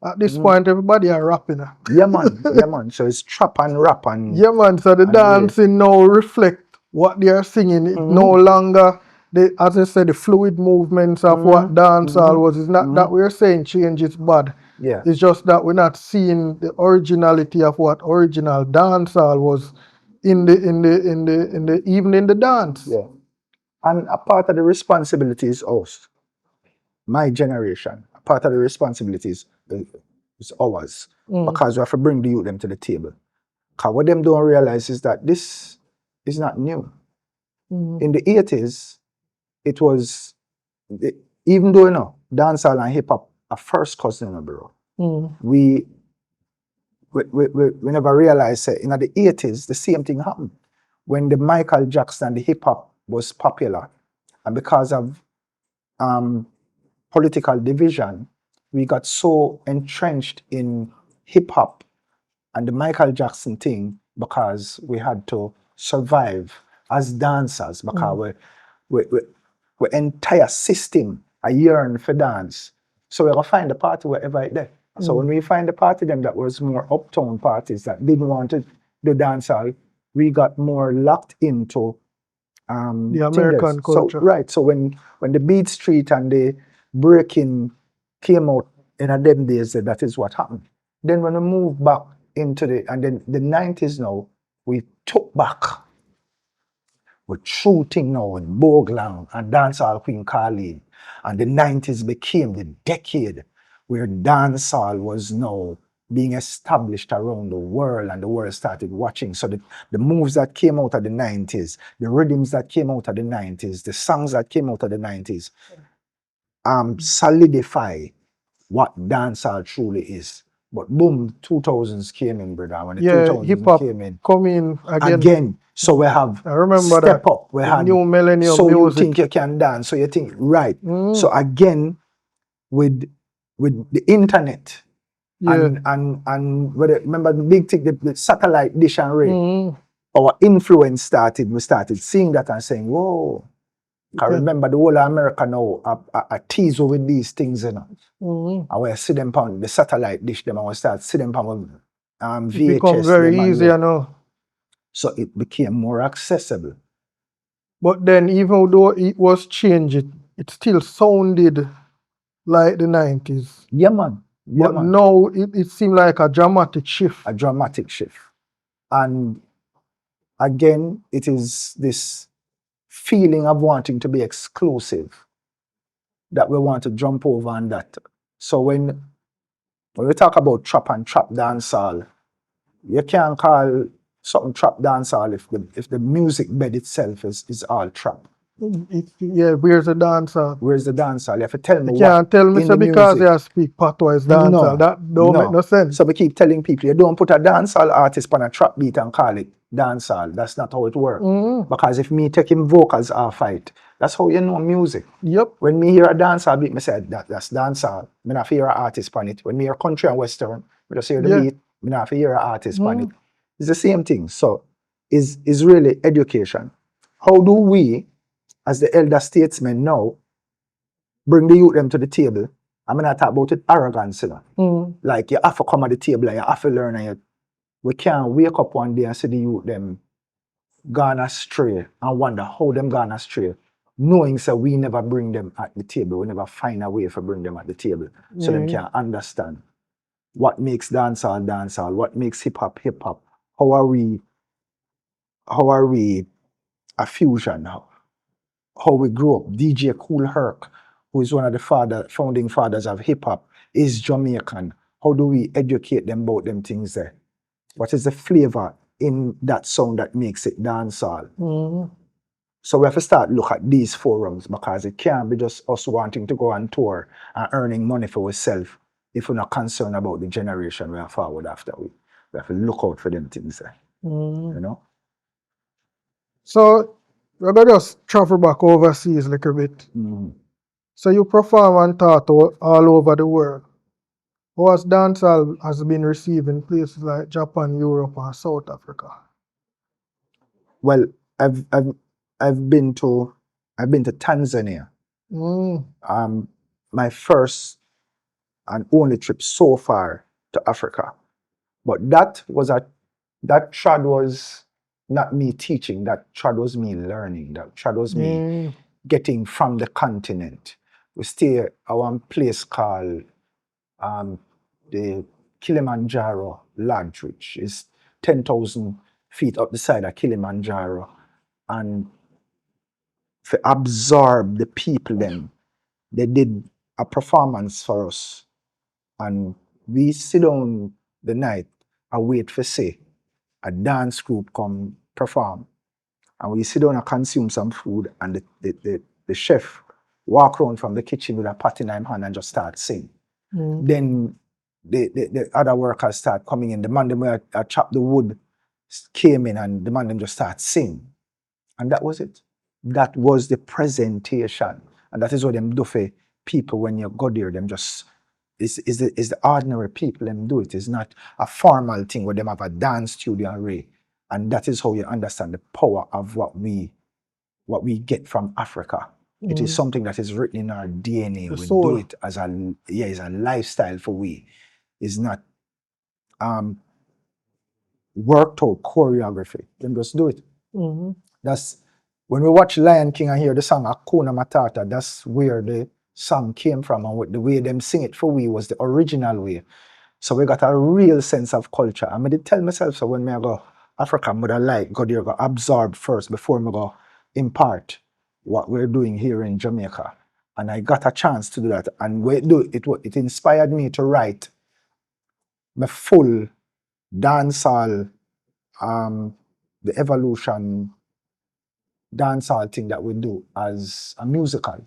Speaker 2: at this point everybody are rapping.
Speaker 1: Yeah, man. So it's trap and rap and
Speaker 2: yeah, man. So the dancing now reflect what they are singing. It no longer as I said, the fluid movements of what dancehall was. It's not that we're saying change is bad.
Speaker 1: Yeah.
Speaker 2: It's just that we're not seeing the originality of what original dancehall was even in the dance.
Speaker 1: Yeah. And a part of the responsibility is us, my generation. A part of the responsibility is ours, because we have to bring the youth them to the table. Because what them don't realize is that this is not new. In the 80s, it was, even though dancehall and hip hop are first cousin, bro. We never realized in the 80s the same thing happened when the Michael Jackson and the hip hop was popular, and because of political division, we got so entrenched in hip hop and the Michael Jackson thing because we had to survive as dancers, because we entire system a yearn for dance. So we're gonna find a party wherever it's there. So when we find a party them that was more uptown parties that didn't want to do dancehall, we got more locked into
Speaker 2: the American culture.
Speaker 1: So when the Beat Street and the breaking came out in them days, that is what happened. Then when we moved back into and then the 90s now, we took back. We're shooting now with Boglang and Dancehall Queen Carleen. And the 90s became the decade where dancehall was now being established around the world, and the world started watching. So the moves that came out of the 90s, the rhythms that came out of the 90s, the songs that came out of the 90s, solidify what dancehall truly is. But boom, 2000s came in, brother. When the
Speaker 2: Yeah,
Speaker 1: 2000s
Speaker 2: hip hop
Speaker 1: came in,
Speaker 2: come in again.
Speaker 1: again. So we have
Speaker 2: I remember
Speaker 1: step
Speaker 2: that.
Speaker 1: up. We
Speaker 2: The
Speaker 1: had
Speaker 2: new millennium
Speaker 1: so you
Speaker 2: music.
Speaker 1: think you can dance, so you think right.
Speaker 2: Mm,
Speaker 1: So again, with the internet
Speaker 2: yeah.
Speaker 1: and remember the big thing, the satellite dish and ray,
Speaker 2: Mm,
Speaker 1: our influence started. We started seeing that and saying, whoa. I
Speaker 2: okay.
Speaker 1: remember the whole of America now I tease with these things, you know.
Speaker 2: Mm.
Speaker 1: I will see them on the satellite dish them, I will start see them on
Speaker 2: It become
Speaker 1: VHS
Speaker 2: very
Speaker 1: them and
Speaker 2: easy,
Speaker 1: way.
Speaker 2: you know.
Speaker 1: So it became more accessible.
Speaker 2: But then, even though it was changed, it still sounded like the 90s.
Speaker 1: Yeah, man. Yeah,
Speaker 2: But
Speaker 1: man.
Speaker 2: now it seemed like a dramatic shift.
Speaker 1: A dramatic shift. And again, it is this feeling of wanting to be exclusive that we want to jump over on that. So when we talk about trap and trap dancehall, you can't call something trap dancehall if the music bed itself is all trap.
Speaker 2: Yeah, where's the dancer?
Speaker 1: Where's the dancehall? You have to tell me
Speaker 2: You
Speaker 1: what
Speaker 2: can't tell me
Speaker 1: in
Speaker 2: so
Speaker 1: the
Speaker 2: because
Speaker 1: music.
Speaker 2: they speak patois is dancer.
Speaker 1: No,
Speaker 2: That don't make no sense.
Speaker 1: So we keep telling people you don't put a dancehall artist on a trap beat and call it dancehall. That's not how it works.
Speaker 2: Mm.
Speaker 1: Because if me taking vocals off it, that's how you know music.
Speaker 2: Yep.
Speaker 1: When me hear a dancehall beat, me say that's dancehall. Me not hear an artist on it. When me hear country and western, me just hear the
Speaker 2: Yeah.
Speaker 1: beat. Me not hear an artist on it. It's the same thing. So is really education. How do we, as the elder statesmen now, bring the youth them to the table? I'm not talking about it arrogance, you know.
Speaker 2: Mm.
Speaker 1: Like you have to come at the table and you have to learn, and we can't wake up one day and see the youth them gone astray and wonder how them gone astray, knowing so we never bring them at the table, we never find a way to bring them at the table, so them can understand what makes dancehall dancehall, what makes hip hop hip hop. How are we a fusion now? How we grew up. DJ Kool Herc, who is one of the founding fathers of hip hop, is Jamaican. How do we educate them about them things there? What is the flavor in that sound that makes it dancehall?
Speaker 2: Mm.
Speaker 1: So we have to start look at these forums, because it can't be just us wanting to go on tour and earning money for ourselves if we're not concerned about the generation we are forward after. We have to look out for them things there. You know?
Speaker 2: So we're gonna just travel back overseas a little bit. So you perform and taught all over the world. How has dancehall has been received in places like Japan, Europe, and South Africa?
Speaker 1: Well, I've been to Tanzania. My first and only trip so far to Africa. But that trad was not me teaching, that trad was me learning, that trad was me getting from the continent. We stay at one place called the Kilimanjaro Lodge, which is 10,000 feet up the side of Kilimanjaro. And to absorb the people then, they did a performance for us. And we sit down the night and wait for say a dance group come perform. And we sit down and consume some food, and the chef walk around from the kitchen with a pot in his hand and just start sing. Then the other workers start coming in. The man them where I chop the wood came in, and the man them just start sing. And that was it. That was the presentation. And that is what them do for people when you go there. Them just is the ordinary people them do it. It's not a formal thing where them have a dance studio array. And that is how you understand the power of what we get from Africa. It is something that is written in our DNA. We do it as it's a lifestyle for we. It's not worked out choreography. Them just do it. That's when we watch Lion King and hear the song Hakuna Matata, that's where the song came from, and the way them sing it for we was the original way. So we got a real sense of culture. I did tell myself, so when I go Africa, I'm gonna go there, go absorb first before I go impart what we're doing here in Jamaica. And I got a chance to do that. And it inspired me to write my full dancehall, the evolution dancehall thing that we do as a musical.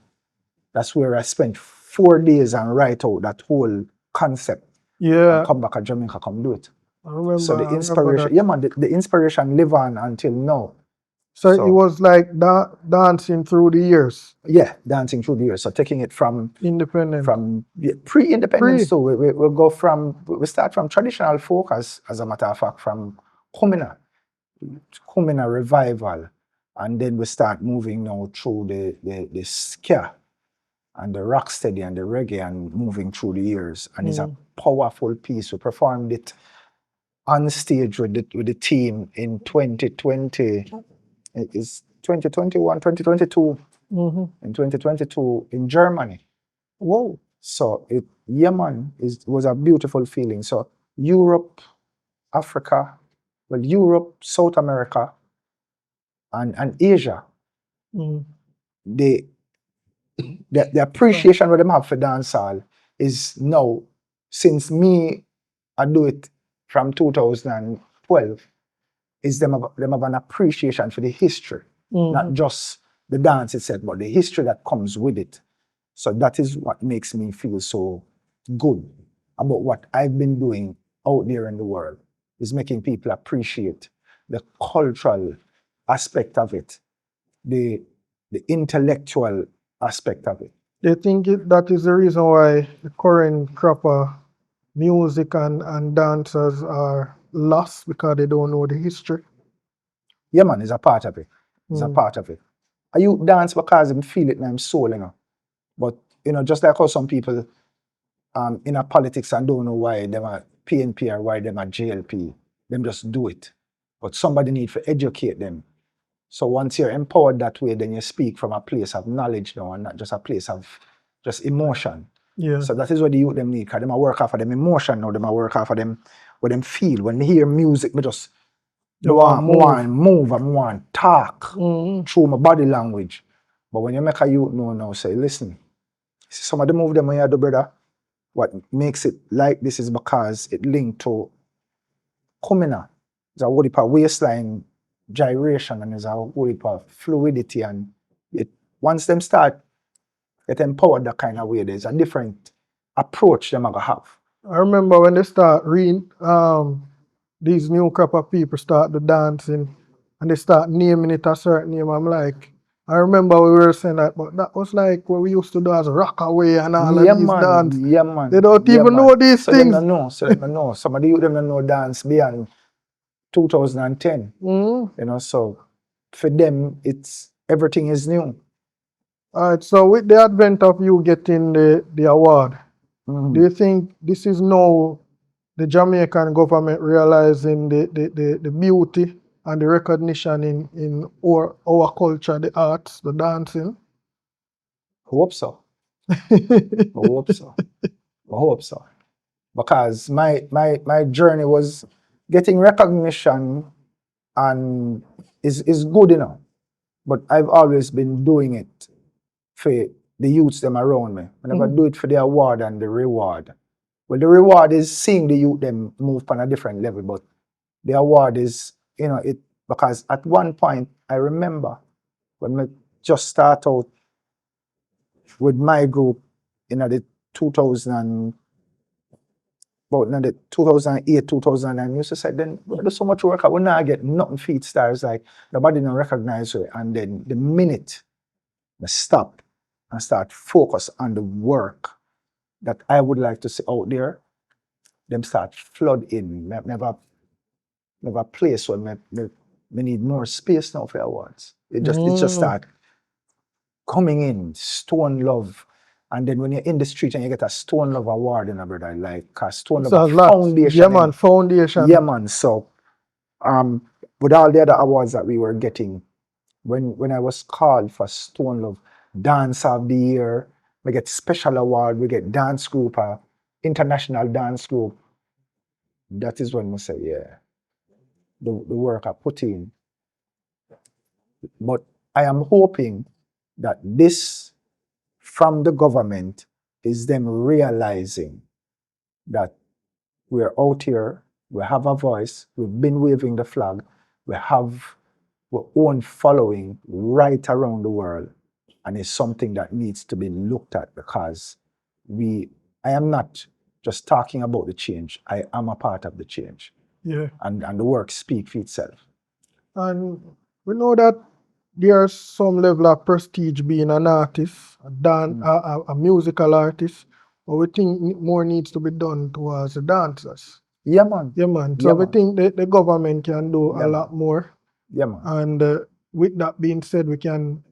Speaker 1: That's where I spent 4 days and write out that whole concept
Speaker 2: Yeah,
Speaker 1: come back to Jamaica, come do it.
Speaker 2: I remember.
Speaker 1: So the
Speaker 2: I remember
Speaker 1: inspiration,
Speaker 2: that.
Speaker 1: yeah man, the inspiration live on until now.
Speaker 2: So it
Speaker 1: So
Speaker 2: was like dancing through the years,
Speaker 1: yeah, dancing through the years. So taking it from
Speaker 2: independent.
Speaker 1: pre-independence
Speaker 2: Free.
Speaker 1: too. We go from, we start from traditional folk as a matter of fact, from Kumina revival, and then we start moving now through the ska and the rocksteady and the reggae and moving through the years. And it's a powerful piece. We performed it on stage with the team in 2020. It's 2021, 2022. In 2022 in Germany.
Speaker 2: Whoa.
Speaker 1: So yeah man, it was a beautiful feeling. So Europe, Africa, well Europe, South America, and Asia, the appreciation what them have for dancehall is now, since me I do it from 2012, is them have an appreciation for the history, not just the dance itself, but the history that comes with it. So that is what makes me feel so good about what I've been doing out there in the world, is making people appreciate the cultural aspect of it, the intellectual aspect of it.
Speaker 2: They think that is the reason why the current crop of music and dancers are lost, because they don't know the history.
Speaker 1: Yeah man, it's a part of it. It's a part of it. I you dance because I feel it in my soul, you know. But just like how some people in a politics and don't know why them are PNP or why them are JLP, them just do it. But somebody need to educate them. So once you're empowered that way, then you speak from a place of knowledge now and not just a place of just emotion.
Speaker 2: Yeah.
Speaker 1: So that is what the youth them need, because them a work off of them emotion now, them a work off of them what them feel. When they hear music, me just want move and want talk through my body language. But when you make a youth know now, say, listen, some of the move them when you do, brother, what makes it like this is because it linked to Kumina. There's a whole heap of waistline gyration and there's a whole heap of fluidity, and once them start get empowered that kind of way, there's a different approach them are gonna have.
Speaker 2: I remember when they start these new crop of people start the dancing and they start naming it a certain name. I'm like, I remember we were saying that, but that was like what we used to do as Rockaway and all of these dance.
Speaker 1: Yeah man.
Speaker 2: They don't even know these things.
Speaker 1: Them don't know. So them don't know. Some of the youth them don't know dance beyond 2010. So for them it's everything is new.
Speaker 2: Alright, so with the advent of you getting the award, do you think this is now the Jamaican government realizing the beauty and the recognition in our culture, the arts, the dancing?
Speaker 1: I hope so. I hope so. I hope so. Because my journey was getting recognition and is good enough. But I've always been doing it for the youths them around me. I never do it for the award and the reward. Well, the reward is seeing the youth them move on a different level, but the award is, it, because at one point I remember when we just start out with my group in the 2000, about in the 2008, 2009, used to say, then we do so much work, I will not get nothing feed stars, like nobody don't recognize it. And then the minute I stop and start focus on the work that I would like to see out there, them start flood in. Never place where me need more space now for awards. It just start coming in, Stone Love. And then when you're in the street and you get a Stone Love award, brother, like a Stone Love Foundation.
Speaker 2: Yeah man, foundation.
Speaker 1: Yeah man. So with all the other awards that we were getting, when I was called for Stone Love Dance of the Year, we get special award, we get dance group, international dance group. That is when we say, yeah, the work I put in. But I am hoping that this from the government is them realizing that we're out here, we have a voice, we've been waving the flag, we have our own following right around the world, and it's something that needs to be looked at, because I am not just talking about the change. I am a part of the change.
Speaker 2: Yeah.
Speaker 1: And the work speaks for itself.
Speaker 2: And we know that there's some level of prestige being an artist, a musical artist, but we think more needs to be done towards the dancers.
Speaker 1: Yeah, man.
Speaker 2: Yeah, man.
Speaker 1: Yeah,
Speaker 2: So we
Speaker 1: man.
Speaker 2: think the government can do
Speaker 1: Yeah,
Speaker 2: a lot more.
Speaker 1: Yeah, man.
Speaker 2: And with that being said, we can,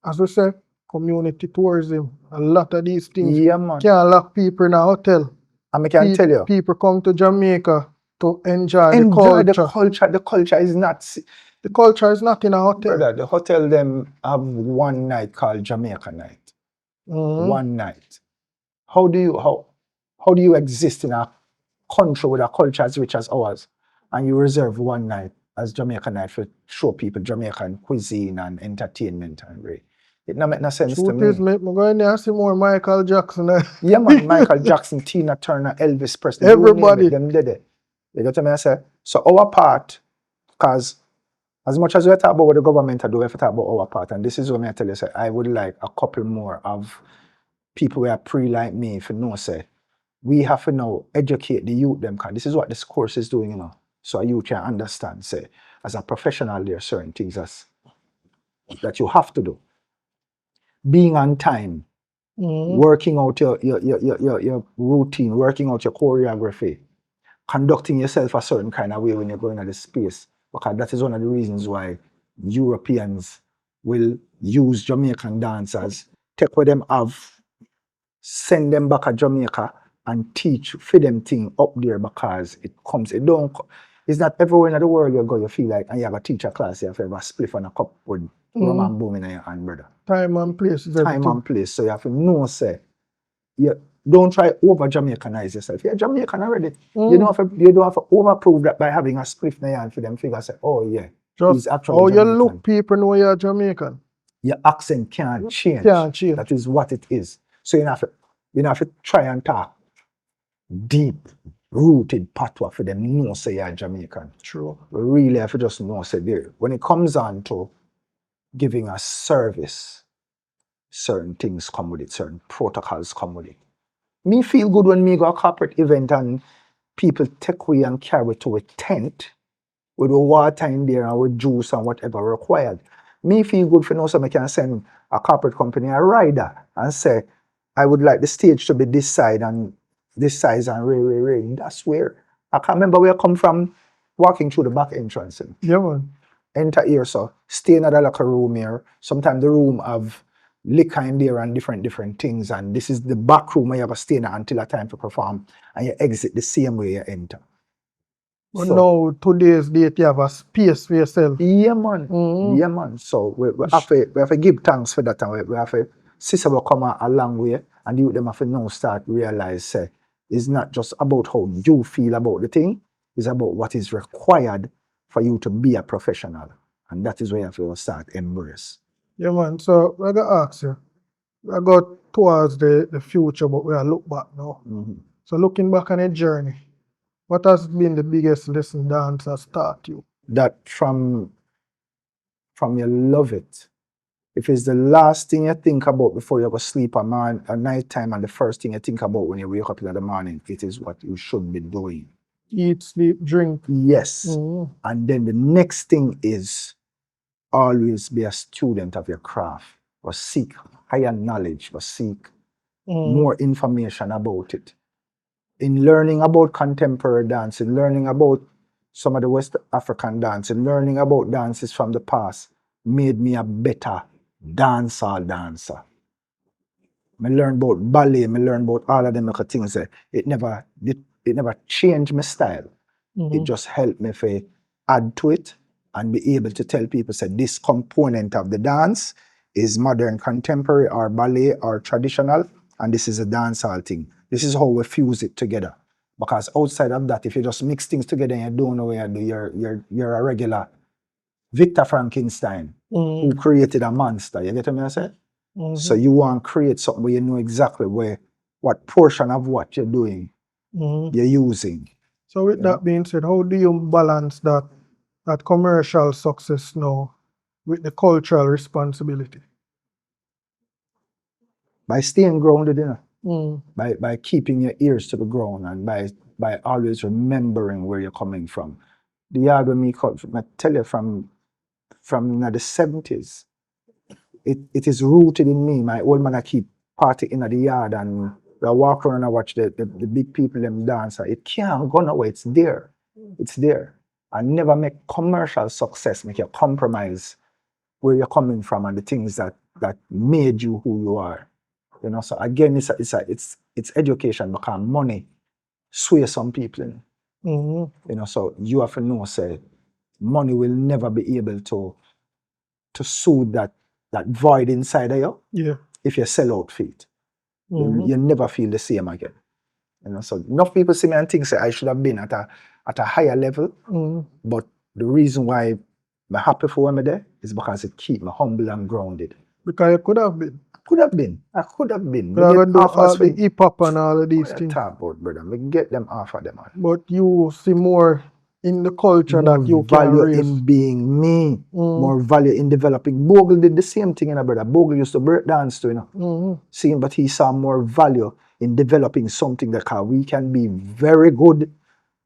Speaker 2: as we say, community tourism. A lot of these things
Speaker 1: Yeah, man.
Speaker 2: can't lock people in a hotel.
Speaker 1: And I can tell you,
Speaker 2: People come to Jamaica to enjoy
Speaker 1: enjoy
Speaker 2: the culture.
Speaker 1: The culture is not,
Speaker 2: The culture is not in a hotel.
Speaker 1: brother, the hotel them have one night called Jamaica night. One night. How do you exist in a country with a culture as rich as ours, and you reserve one night as Jamaica night for show people Jamaican cuisine and entertainment and way? It not make no sense to
Speaker 2: Truth
Speaker 1: me.
Speaker 2: is, me go in there and see more Michael Jackson.
Speaker 1: Yeah, man, Michael Jackson, Tina Turner, Elvis Presley,
Speaker 2: Everybody.
Speaker 1: you name it, them did it. You get what I say? So our part, because as much as we talk about what the government are doing, we have to talk about our part. And this is what I tell you, say, I would like a couple more of people who are pre like me if you know, say, we have to now educate the youth them, because this is what this course is doing, you know. So you can understand, say, as a professional, there are certain things that you have to do. Being on time, working out your routine, working out your choreography, conducting yourself a certain kind of way when you're going to the space. Because that is one of the reasons why Europeans will use Jamaican dancers, take what them have, send them back to Jamaica and teach for them thing up there, because it's not everywhere in the world you go, you feel like, and you have a teacher class, you have to have a spliff and a cup with rum and boom in your hand, brother.
Speaker 2: Time and place is everything.
Speaker 1: Time and place. So you have to know, say, you don't try over Jamaicanize yourself. You're Jamaican already. You don't have to overprove that by having a spliff in your hand for them figure say, oh yeah, he's
Speaker 2: Just
Speaker 1: actually
Speaker 2: how you
Speaker 1: Jamaican.
Speaker 2: look, people know you're Jamaican.
Speaker 1: Your accent can't change.
Speaker 2: Can't change.
Speaker 1: That is what it is. So you have to try and talk deep, rooted patois for them know say you're Jamaican.
Speaker 2: True.
Speaker 1: We really have to just know say there. When it comes on to giving a service, certain things come with it, certain protocols come with it. Me feel good when me go a corporate event and people take away and carry to a tent with the water in there and with juice and whatever required. Me feel good for know so I can send a corporate company a rider and say, I would like the stage to be this side and this size and ray. That's where I can't remember where I come from walking through the back entrance.
Speaker 2: Yeah, man.
Speaker 1: Enter here, so stay in another locker room here. Sometimes the room have liquor in there and different things, and this is the back room where you have to stay in until a time to perform, and you exit the same way you enter.
Speaker 2: But now, today's date, you have a space for yourself.
Speaker 1: Yeah, man. Yeah, man. So we have to give thanks for that, and we have to see we come a long way, and you them have to now start realize, say, it's not just about how you feel about the thing, it's about what is required for you to be a professional. And that is where you have to start embrace.
Speaker 2: Yeah, man. So I got to ask you, I go towards the future, but we are look back now. So looking back on a journey, what has been the biggest lesson dance has taught you?
Speaker 1: That from you love it. If it's the last thing you think about before you go sleep at night time, and the first thing you think about when you wake up in the morning, it is what you should be doing.
Speaker 2: Eat, sleep, drink.
Speaker 1: Yes. And then the next thing is always be a student of your craft, or seek higher knowledge, or seek more information about it. In learning about contemporary dance, in learning about some of the West African dance, in learning about dances from the past, made me a better dancehall dancer. I learned about ballet, I learned about all of them things. It never changed my style. It just helped me to add to it and be able to tell people, say, this component of the dance is modern, contemporary, or ballet, or traditional, and this is a dancehall thing. This is how we fuse it together. Because outside of that, if you just mix things together and you don't know what you do, you're a regular Victor Frankenstein who created a monster. You get what I say? So you want to create something where you know exactly what portion of what you're doing you're using.
Speaker 2: So with that being said, how do you balance that commercial success now with the cultural responsibility?
Speaker 1: By staying grounded, you know. by keeping your ears to the ground and by always remembering where you're coming from. The yard when me come from, I tell you from the 70s, it is rooted in me. My old man I keep party in the yard and I walk around and watch the big people them dance. It can't go nowhere. It's there. It's there. I never make commercial success make you compromise where you're coming from and the things that made you who you are. You know, so again, it's education because money sway some people. You know, so you have to know, say, money will never be able to soothe that void inside of you.
Speaker 2: Yeah.
Speaker 1: If you sell out for it. You never feel the same again. You know, so enough people see me and think say I should have been at a higher level. But the reason why I'm happy for when I'm there is because it keeps me humble and grounded.
Speaker 2: Because you could have been.
Speaker 1: I could have been.
Speaker 2: But I do all the hip hop and all of these
Speaker 1: What
Speaker 2: things.
Speaker 1: talk about, brother? We get them off of them. Man.
Speaker 2: But you see more in the culture
Speaker 1: More
Speaker 2: that you can
Speaker 1: value
Speaker 2: raise.
Speaker 1: in being me. More value in developing. Bogle did the same thing, you know, brother. Bogle used to break dance too, you know. See, but he saw more value in developing something that we can be very good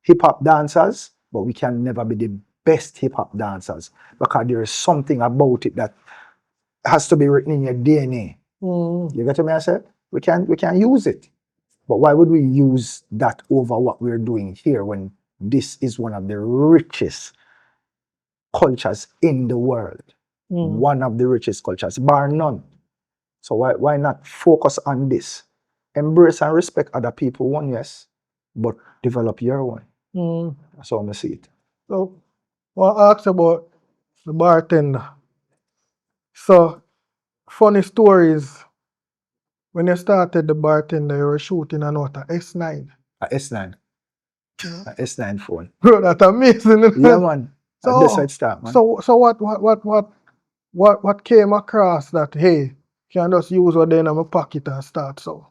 Speaker 1: hip-hop dancers, but we can never be the best hip-hop dancers because there is something about it that has to be written in your DNA. You get what I said? We can use it. But why would we use that over what we're doing here when this is one of the richest cultures in the world? One of the richest cultures, bar none. So why not focus on this? Embrace and respect other people, one, yes, but develop your one. That's how I see it.
Speaker 2: So, I ask about the bartender. So, funny stories. When you started the bartender, you were shooting a note at S9.
Speaker 1: A S9. A S9 phone.
Speaker 2: Bro, that's amazing.
Speaker 1: Yeah, man.
Speaker 2: So,
Speaker 1: That's how it start, man.
Speaker 2: So what came across that, hey, can just use what in my pocket and start so?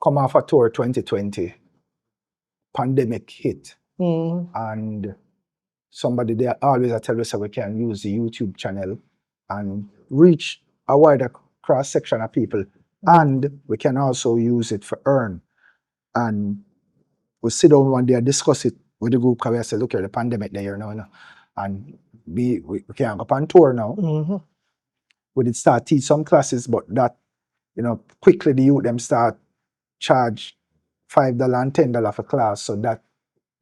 Speaker 1: Come off a tour 2020. Pandemic hit. And somebody there always tell us that we can use the YouTube channel and reach a wider cross section of people. And we can also use it for earn. And we sit down one day and discuss it with the group because we say, look at the pandemic there now, and we can't go up on tour now. We did start teach some classes, but that, you know, quickly the youth them start charge $5 and $10 for class, so that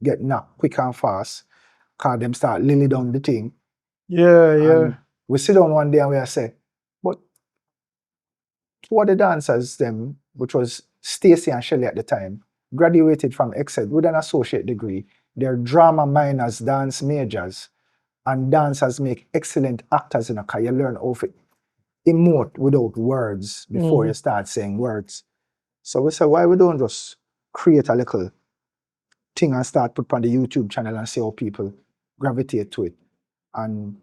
Speaker 1: get knocked quick and fast because them start lily down the thing.
Speaker 2: Yeah.
Speaker 1: And we sit down one day and we say, but two of the dancers them, which was Stacy and Shelley at the time, graduated from Xed with an associate degree. They're drama minors, dance majors, and dancers make excellent actors in a car. You learn how to emote without words before you start saying words. So we said, why we don't just create a little thing and start put on the YouTube channel and see how people gravitate to it. And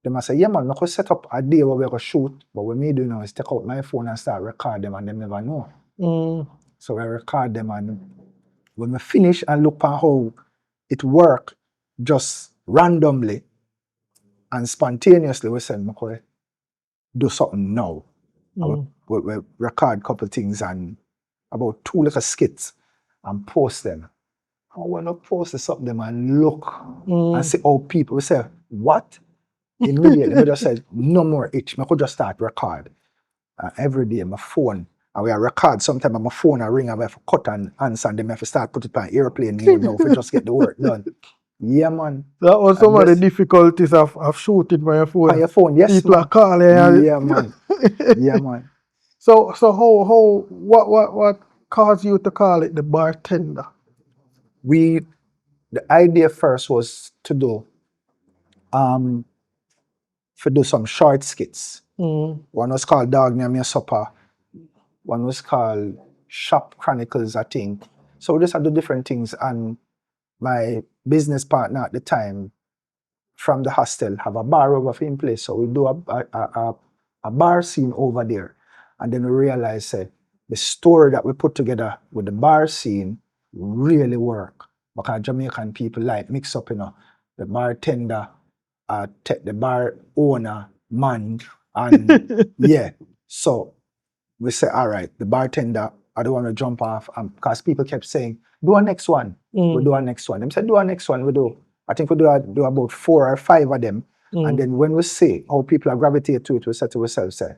Speaker 1: they must say, yeah man, I could set up a day where we go shoot, but what me do now is take out my phone and start record them and them never know. So I record them and when we finish and look at how it work just randomly and spontaneously, we said, I do something now. We record a couple things and about 2 little skits and post them. And when I post something and look and see how people, we say, what? Immediately, we just said, no more itch. I could just start record. Every day, my phone, and we record, sometimes my phone I ring, I have to cut and answer, and then I have to start put it on airplane mode now to just get the work done. Yeah, man.
Speaker 2: That was some of the difficulties of shooting by your phone.
Speaker 1: On your phone, yes,
Speaker 2: people
Speaker 1: man.
Speaker 2: are calling.
Speaker 1: Yeah, man. Yeah, man.
Speaker 2: So what caused you to call it the bartender?
Speaker 1: The idea first was to do some short skits. One was called Dog Near Me Supper. One was called Shop Chronicles, I think. So we just had to do different things. And my business partner at the time from the hostel have a bar over in place. So we do a bar scene over there. And then we realized the story that we put together with the bar scene really work. Because Jamaican people like mix up, the bartender, the bar owner, man, and yeah. So we say, all right, the bartender, I don't want to jump off because people kept saying, do a next one. We do a next one. Them said, do a next one. We do. I think we do about 4 or 5 of them. And then when we see how people are gravitate to it, we said to ourselves, say,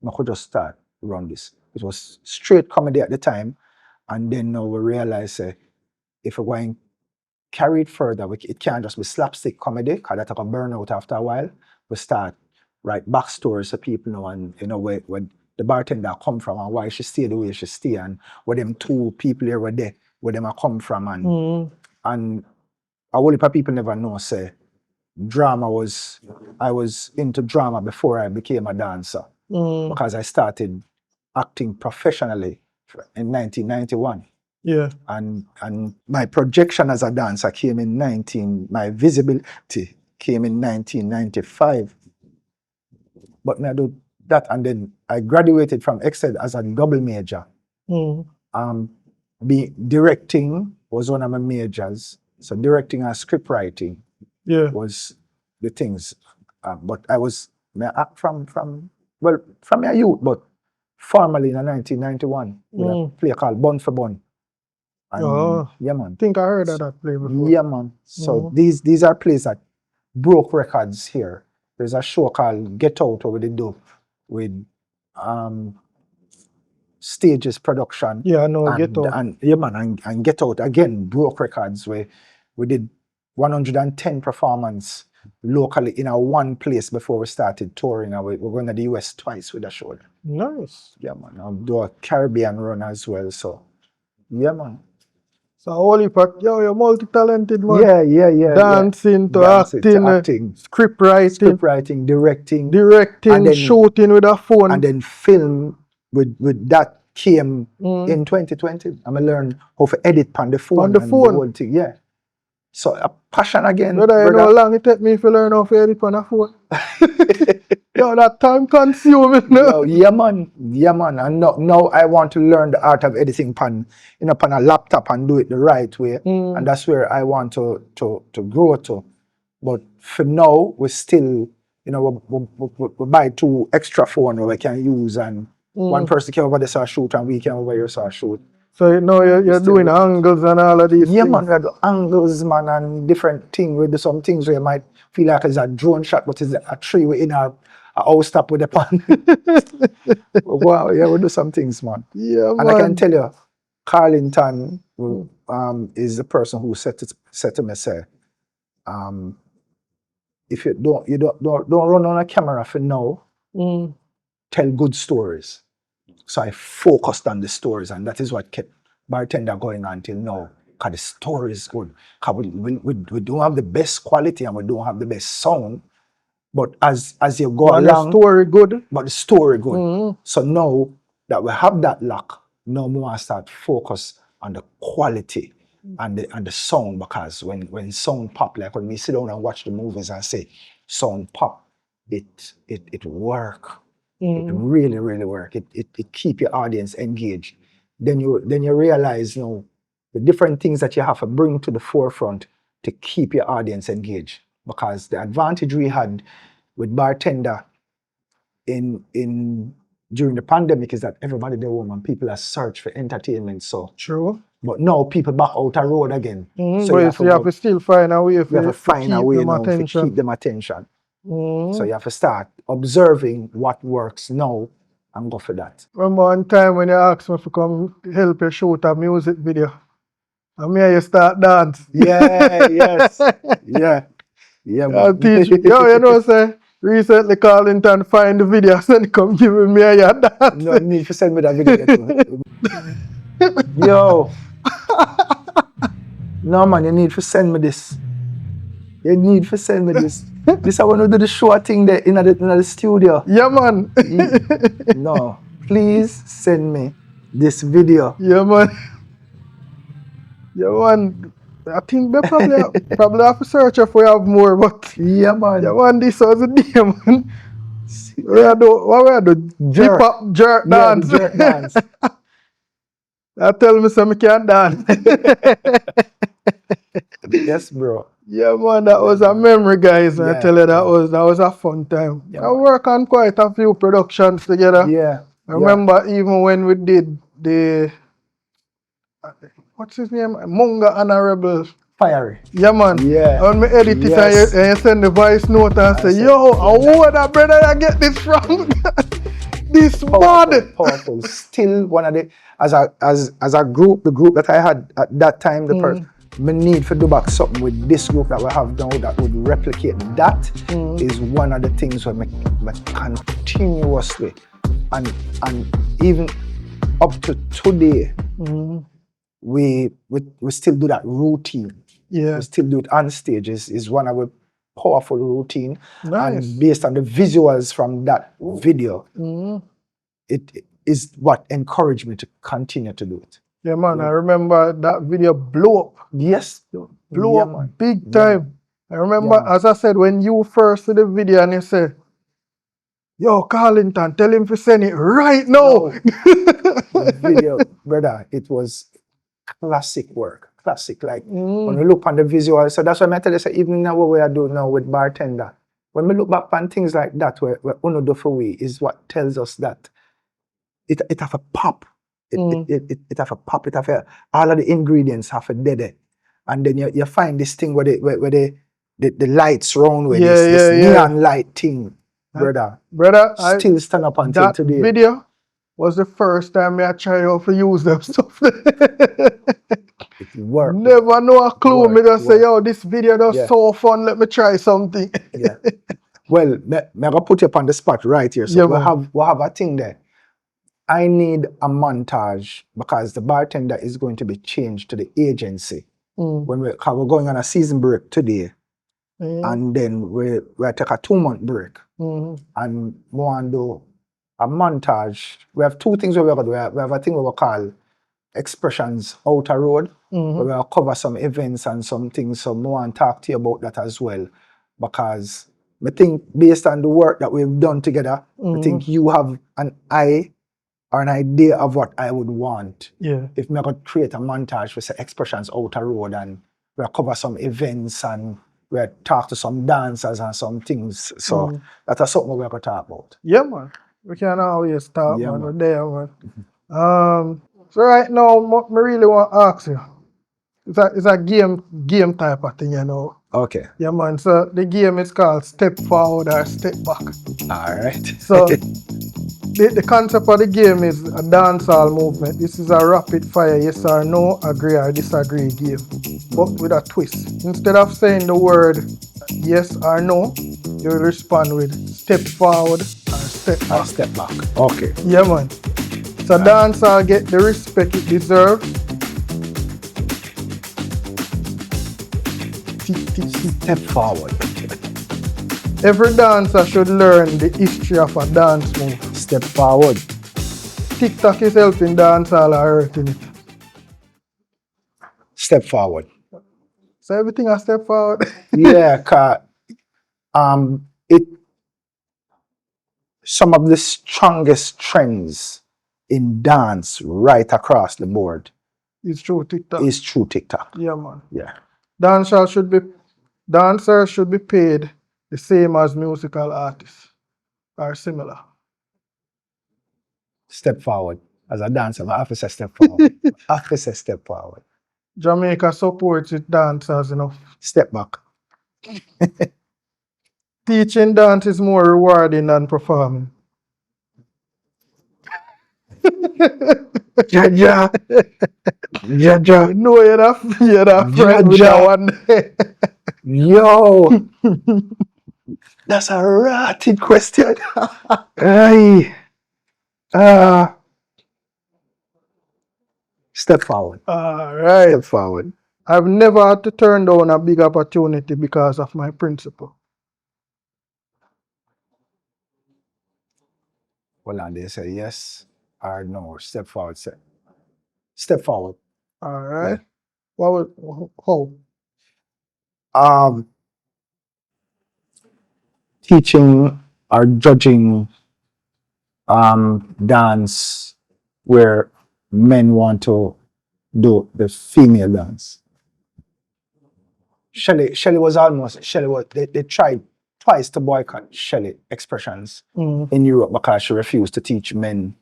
Speaker 1: we could just start run this. It was straight comedy at the time. And then now we realize, if we're going carry it further, it can't just be slapstick comedy, because that'll go burn out after a while. We start write backstories so people know, and you know where the bartender come from and why she stay the way she stay, and where them 2 people here were there, where them are come from, and a whole heap of people never know, say, I was into drama before I became a dancer, because I started acting professionally in 1991.
Speaker 2: Yeah.
Speaker 1: And my projection as a dancer came in my visibility came in 1995. But I do that, and then I graduated from Chxt as a double major. Directing was one of my majors. So directing and script writing was the things. But I act from my youth, but formally in 1991 with a play called Bun for Bun. And, yeah, man.
Speaker 2: I think I heard of that play before.
Speaker 1: Yeah, man. So these are plays that broke records here. There's a show called Get Out where they do with Stages production.
Speaker 2: Yeah, I know Get Out.
Speaker 1: And Get Out again broke records where we did 110 performance locally in one place before we started touring. We're going to the US twice with the show.
Speaker 2: Nice.
Speaker 1: Yeah, man. I'll do a Caribbean run as well. So, yeah, man.
Speaker 2: So holy part, you're multi-talented, man.
Speaker 1: Yeah.
Speaker 2: Dancing to acting, script writing,
Speaker 1: directing,
Speaker 2: and then, shooting with a phone.
Speaker 1: And then film with that came in 2020. I'm gonna learn how to edit on the phone. The whole thing, yeah. So a passion again.
Speaker 2: Brother, you know how long it take me to learn how to edit on a phone? Yo, that time consuming. No?
Speaker 1: Yeah, man. And now I want to learn the art of editing on a laptop and do it the right way. And that's where I want to grow to. But for now, we still, we buy 2 extra phones we can use, and one person can over there so shoot and we can over here so shoot.
Speaker 2: So you're doing angles and all of these things?
Speaker 1: Yeah, man, we do angles, man, and different things. We do some things where you might feel like it's a drone shot, but it's a tree within a house top with a pan. Wow, yeah, we do some things, man.
Speaker 2: Yeah,
Speaker 1: and
Speaker 2: man.
Speaker 1: I can tell you, Carlington is the person who said to me, say, if you don't run on a camera for now, tell good stories. So I focused on the stories, and that is what kept Bartender going until now. Because the story is good. Because we don't have the best quality and we don't have the best sound. But as you go along,
Speaker 2: the story good.
Speaker 1: But the story good. So now that we have that lock, now we want to start focus on the quality and the sound, because when sound pop, like when we sit down and watch the movies and say sound pop, it work. It really, really work. It keep your audience engaged. Then you realize, the different things that you have to bring to the forefront to keep your audience engaged. Because the advantage we had with Bartender during the pandemic is that everybody there home and people are search for entertainment. So
Speaker 2: true.
Speaker 1: But now people back out a road again.
Speaker 2: So you have to still find a way to
Speaker 1: keep them attention. So you have to start observing what works now and go for that.
Speaker 2: Remember one time when you asked me to come help you shoot a music video, and me and you start dance.
Speaker 1: Yeah, yes. Yeah,
Speaker 2: I'll teach you. Yo, say, recently Carlington find the videos and come give me and you dance.
Speaker 1: No, you need to send me that video. Yo. No, man, you need to send me this. You need to send me this. This I want to do the show thing there in the studio.
Speaker 2: Yeah, man.
Speaker 1: No, please send me this video.
Speaker 2: Yeah, man. Yeah, man. I think they probably have to search if we have more, but
Speaker 1: yeah, man.
Speaker 2: Yeah, man, this was a day, man. What we do? Hip-hop jerk dance.
Speaker 1: Yeah, jerk dance.
Speaker 2: I tell me some can't dance.
Speaker 1: Yes, bro.
Speaker 2: Yeah, man, that was a memory, guys. I tell you, that was a fun time.
Speaker 1: Yeah,
Speaker 2: I work on quite a few productions together.
Speaker 1: Yeah.
Speaker 2: I remember even when we did the what's his name? Munga Honorable.
Speaker 1: Fiery.
Speaker 2: Yeah, man.
Speaker 1: Yeah.
Speaker 2: When me edit it and you send the voice note and say, yo, where that brother I get this from? This bad.
Speaker 1: Powerful. Still one of the as a group, the group that I had at that time, me need to do back something with this group that we have now that would replicate that is one of the things where me continuously and even up to today we still do that routine.
Speaker 2: Yeah.
Speaker 1: We still do it on stage. Is one of our powerful routine.
Speaker 2: Nice.
Speaker 1: And based on the visuals from that video, it is what encouraged me to continue to do it.
Speaker 2: Yeah, man. I remember that video blew up.
Speaker 1: Yes.
Speaker 2: Blew up big time. I remember, as I said, when you first see the video and you said, yo, Carlington, tell him to send it right now.
Speaker 1: The video, brother, it was classic work. Classic. Like when we look on the visual, so that's why I tell you, say, even now what we are doing now with bartender, when we look back on things like that, where Uno do for we is what tells us that it have a pop. It have a pop. It have all of the ingredients have a dead. And then you find this thing where the lights round with this neon light thing, brother.
Speaker 2: Brother,
Speaker 1: still stand up until
Speaker 2: that
Speaker 1: today.
Speaker 2: Video was the first time I tried out to use them stuff.
Speaker 1: It worked.
Speaker 2: Never know a clue. Me just say, yo, this video does so fun. Let me try something.
Speaker 1: Well, me gonna put you up on the spot right here. So we have a thing there. I need a montage because the bartender is going to be changed to the agency when we're going on a season break today, and then we take a 2-month break, and we want to do a montage. We have two things we're going to do. We have a thing we call Expressions Outer Road, where we'll cover some events and some things. So I want to talk to you about that as well, because I think based on the work that we've done together, I think you have an eye or an idea of what I would want. If I could create a montage with Expressions Outer Road and we'll cover some events and we'll talk to some dancers and some things. So that's something we're going to talk about.
Speaker 2: Yeah, man. We can always talk, man. We're there, man. So right now, I really want to ask you. It's a game type of thing, you know.
Speaker 1: Okay.
Speaker 2: Yeah, man. So the game is called Step Forward or Step Back.
Speaker 1: All right.
Speaker 2: So the concept of the game is a dancehall movement. This is a rapid fire yes or no, agree or disagree game, but with a twist. Instead of saying the word yes or no, you will respond with step forward or step back.
Speaker 1: Step back. Okay.
Speaker 2: Yeah, man. So dancehall get the respect it deserves.
Speaker 1: Step forward.
Speaker 2: Every dancer should learn the history of a dance move.
Speaker 1: Step forward.
Speaker 2: TikTok is helping dancehall or hurting it.
Speaker 1: Step forward.
Speaker 2: So everything a step forward.
Speaker 1: Yeah, cause some of the strongest trends in dance right across the board
Speaker 2: It's true TikTok.
Speaker 1: is through TikTok.
Speaker 2: Yeah, man.
Speaker 1: Yeah.
Speaker 2: Dancers should be paid the same as musical artists or similar.
Speaker 1: Step forward. As a dancer, I have to say step forward. I have to say step forward.
Speaker 2: Jamaica supports its dancers enough.
Speaker 1: Step back.
Speaker 2: Teaching dance is more rewarding than performing.
Speaker 1: Jaja. Jaja.
Speaker 2: No, you're not friend with that one.
Speaker 1: Yo. That's a rotted question. Hey. Step forward.
Speaker 2: All right.
Speaker 1: Step forward.
Speaker 2: I've never had to turn down a big opportunity because of my principle.
Speaker 1: Hold on, they say yes or no. Step forward. Step forward.
Speaker 2: All right. How?
Speaker 1: Teaching or judging dance where men want to do the female dance. Shelly was they tried twice to boycott Shelly Expressions in Europe because she refused to teach men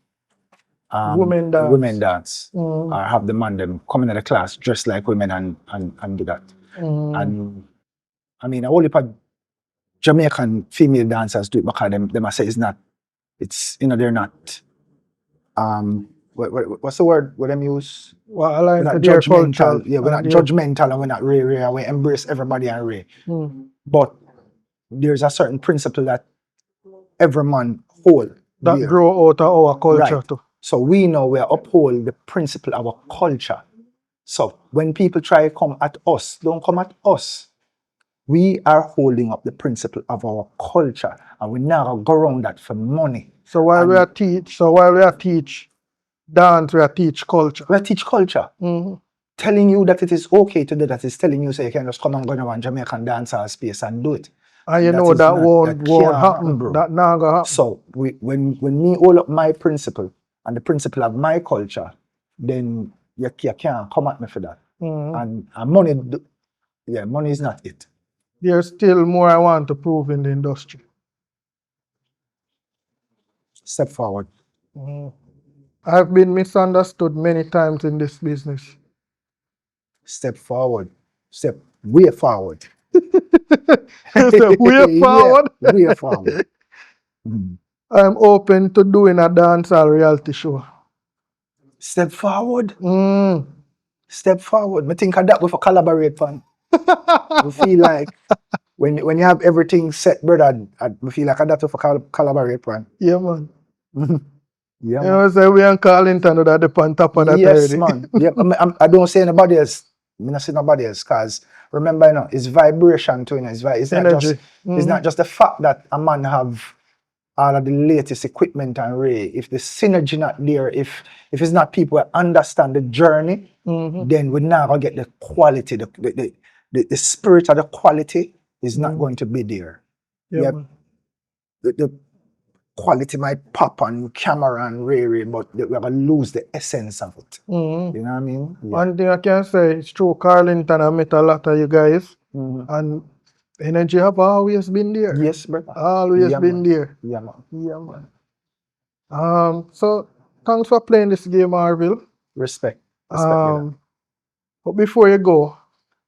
Speaker 2: Women dance.
Speaker 1: women dance, or have the man them come into the class dressed like women and do that. And I mean, a whole heap of Jamaican female dancers do it because them I say they're not what's the word what them use?
Speaker 2: Well, I
Speaker 1: We're
Speaker 2: like
Speaker 1: not
Speaker 2: their
Speaker 1: judgmental.
Speaker 2: culture.
Speaker 1: Yeah, we're not judgmental and we're not rare, and we embrace everybody and rare. But there's a certain principle that every man hold.
Speaker 2: That
Speaker 1: dear.
Speaker 2: grow out of our culture
Speaker 1: Right.
Speaker 2: too.
Speaker 1: So we know we uphold the principle of our culture. So when people try to come at us, don't come at us. We are holding up the principle of our culture, and we now go around that for money.
Speaker 2: So while we are teach dance, we are teach culture.
Speaker 1: We teach culture. Telling you that it is okay to do that is telling you so you can just come and go to one Jamaican dancehall space and do it.
Speaker 2: And you know that won't happen,
Speaker 1: bro.
Speaker 2: that not gonna happen.
Speaker 1: So when me hold up my principle and the principle of my culture, then you can't come at me for that. And money, money is not it.
Speaker 2: There's still more I want to prove in the industry.
Speaker 1: Step forward.
Speaker 2: I've been misunderstood many times in this business.
Speaker 1: Step forward. Step way forward.
Speaker 2: So way forward.
Speaker 1: Yeah, way forward.
Speaker 2: I'm open to doing a dancehall reality show.
Speaker 1: Step forward. Step forward. I think of that with a collaborate on. I feel like when you have everything set, brother, I feel like that with a collaborate on.
Speaker 2: Yeah, man.
Speaker 1: Yeah,
Speaker 2: You know, say we and Carlington that the on top of that
Speaker 1: yes,
Speaker 2: already.
Speaker 1: man. Yeah, I don't say anybody else. I don't say nobody else because remember, it's vibration too. It's
Speaker 2: Energy.
Speaker 1: It's not just the fact that a man have all of the latest equipment and ray. If the synergy not there, if it's not people that understand the journey, then we're not gonna get the quality, the spirit of the quality is not going to be there.
Speaker 2: Yeah,
Speaker 1: Yeah, the quality might pop on camera and ray, but we're gonna lose the essence of it. You know what I mean? Yeah.
Speaker 2: One thing I can say, it's true, Carlington, I met a lot of you guys, and energy have always been there.
Speaker 1: Yes, brother.
Speaker 2: Always been there.
Speaker 1: Yeah, man.
Speaker 2: Yeah, man. So thanks for playing this game, Orville.
Speaker 1: Respect.
Speaker 2: But before you go,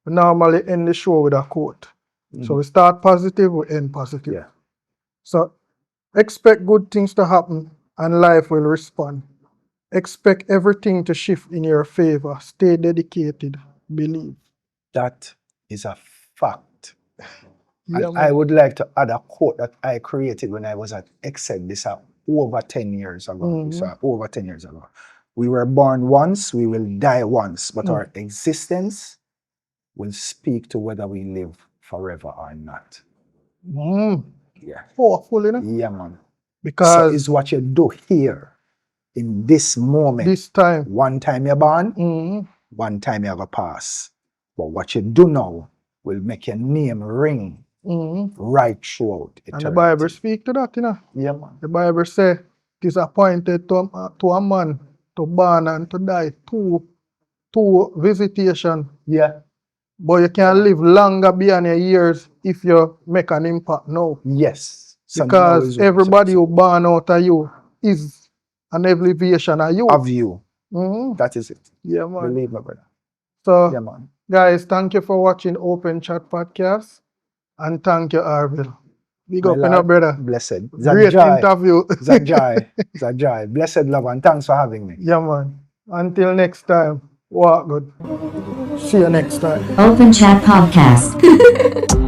Speaker 2: we normally end the show with a quote. So we start positive, we end positive.
Speaker 1: Yeah.
Speaker 2: So expect good things to happen and life will respond. Expect everything to shift in your favor. Stay dedicated. Believe.
Speaker 1: That is a fact.
Speaker 2: Yeah,
Speaker 1: And I would like to add a quote that I created when I was at Xed. This is over 10 years ago. Over 10 years ago. We were born once, we will die once, but our existence will speak to whether we live forever or not. Yeah.
Speaker 2: Powerful, you know?
Speaker 1: Yeah, man.
Speaker 2: Because
Speaker 1: So it's what you do here in this moment.
Speaker 2: this time,
Speaker 1: One time you're born, one time you're gonna pass. But what you do now will make your name ring right throughout eternity.
Speaker 2: and the Bible speak to that, you know?
Speaker 1: Yeah, man.
Speaker 2: The Bible say it is appointed to a man to born and to die. Two visitation.
Speaker 1: Yeah.
Speaker 2: But you can live longer beyond your years if you make an impact now.
Speaker 1: Yes. So now
Speaker 2: Because
Speaker 1: is
Speaker 2: everybody who born out of you is an elevation of you.
Speaker 1: of you.
Speaker 2: Mhm.
Speaker 1: That is it.
Speaker 2: Yeah, man.
Speaker 1: Believe me, brother.
Speaker 2: So,
Speaker 1: Yeah, man.
Speaker 2: guys, thank you for watching Open Chat Podcast. And thank you, Orville. Big
Speaker 1: My
Speaker 2: up, you know,
Speaker 1: lord,
Speaker 2: brother.
Speaker 1: Blessed.
Speaker 2: Great interview.
Speaker 1: It's a joy. It's a joy. Blessed love, and thanks for having me.
Speaker 2: Yeah, man. Until next time, walk good. See you next time.
Speaker 4: Open Chat Podcast.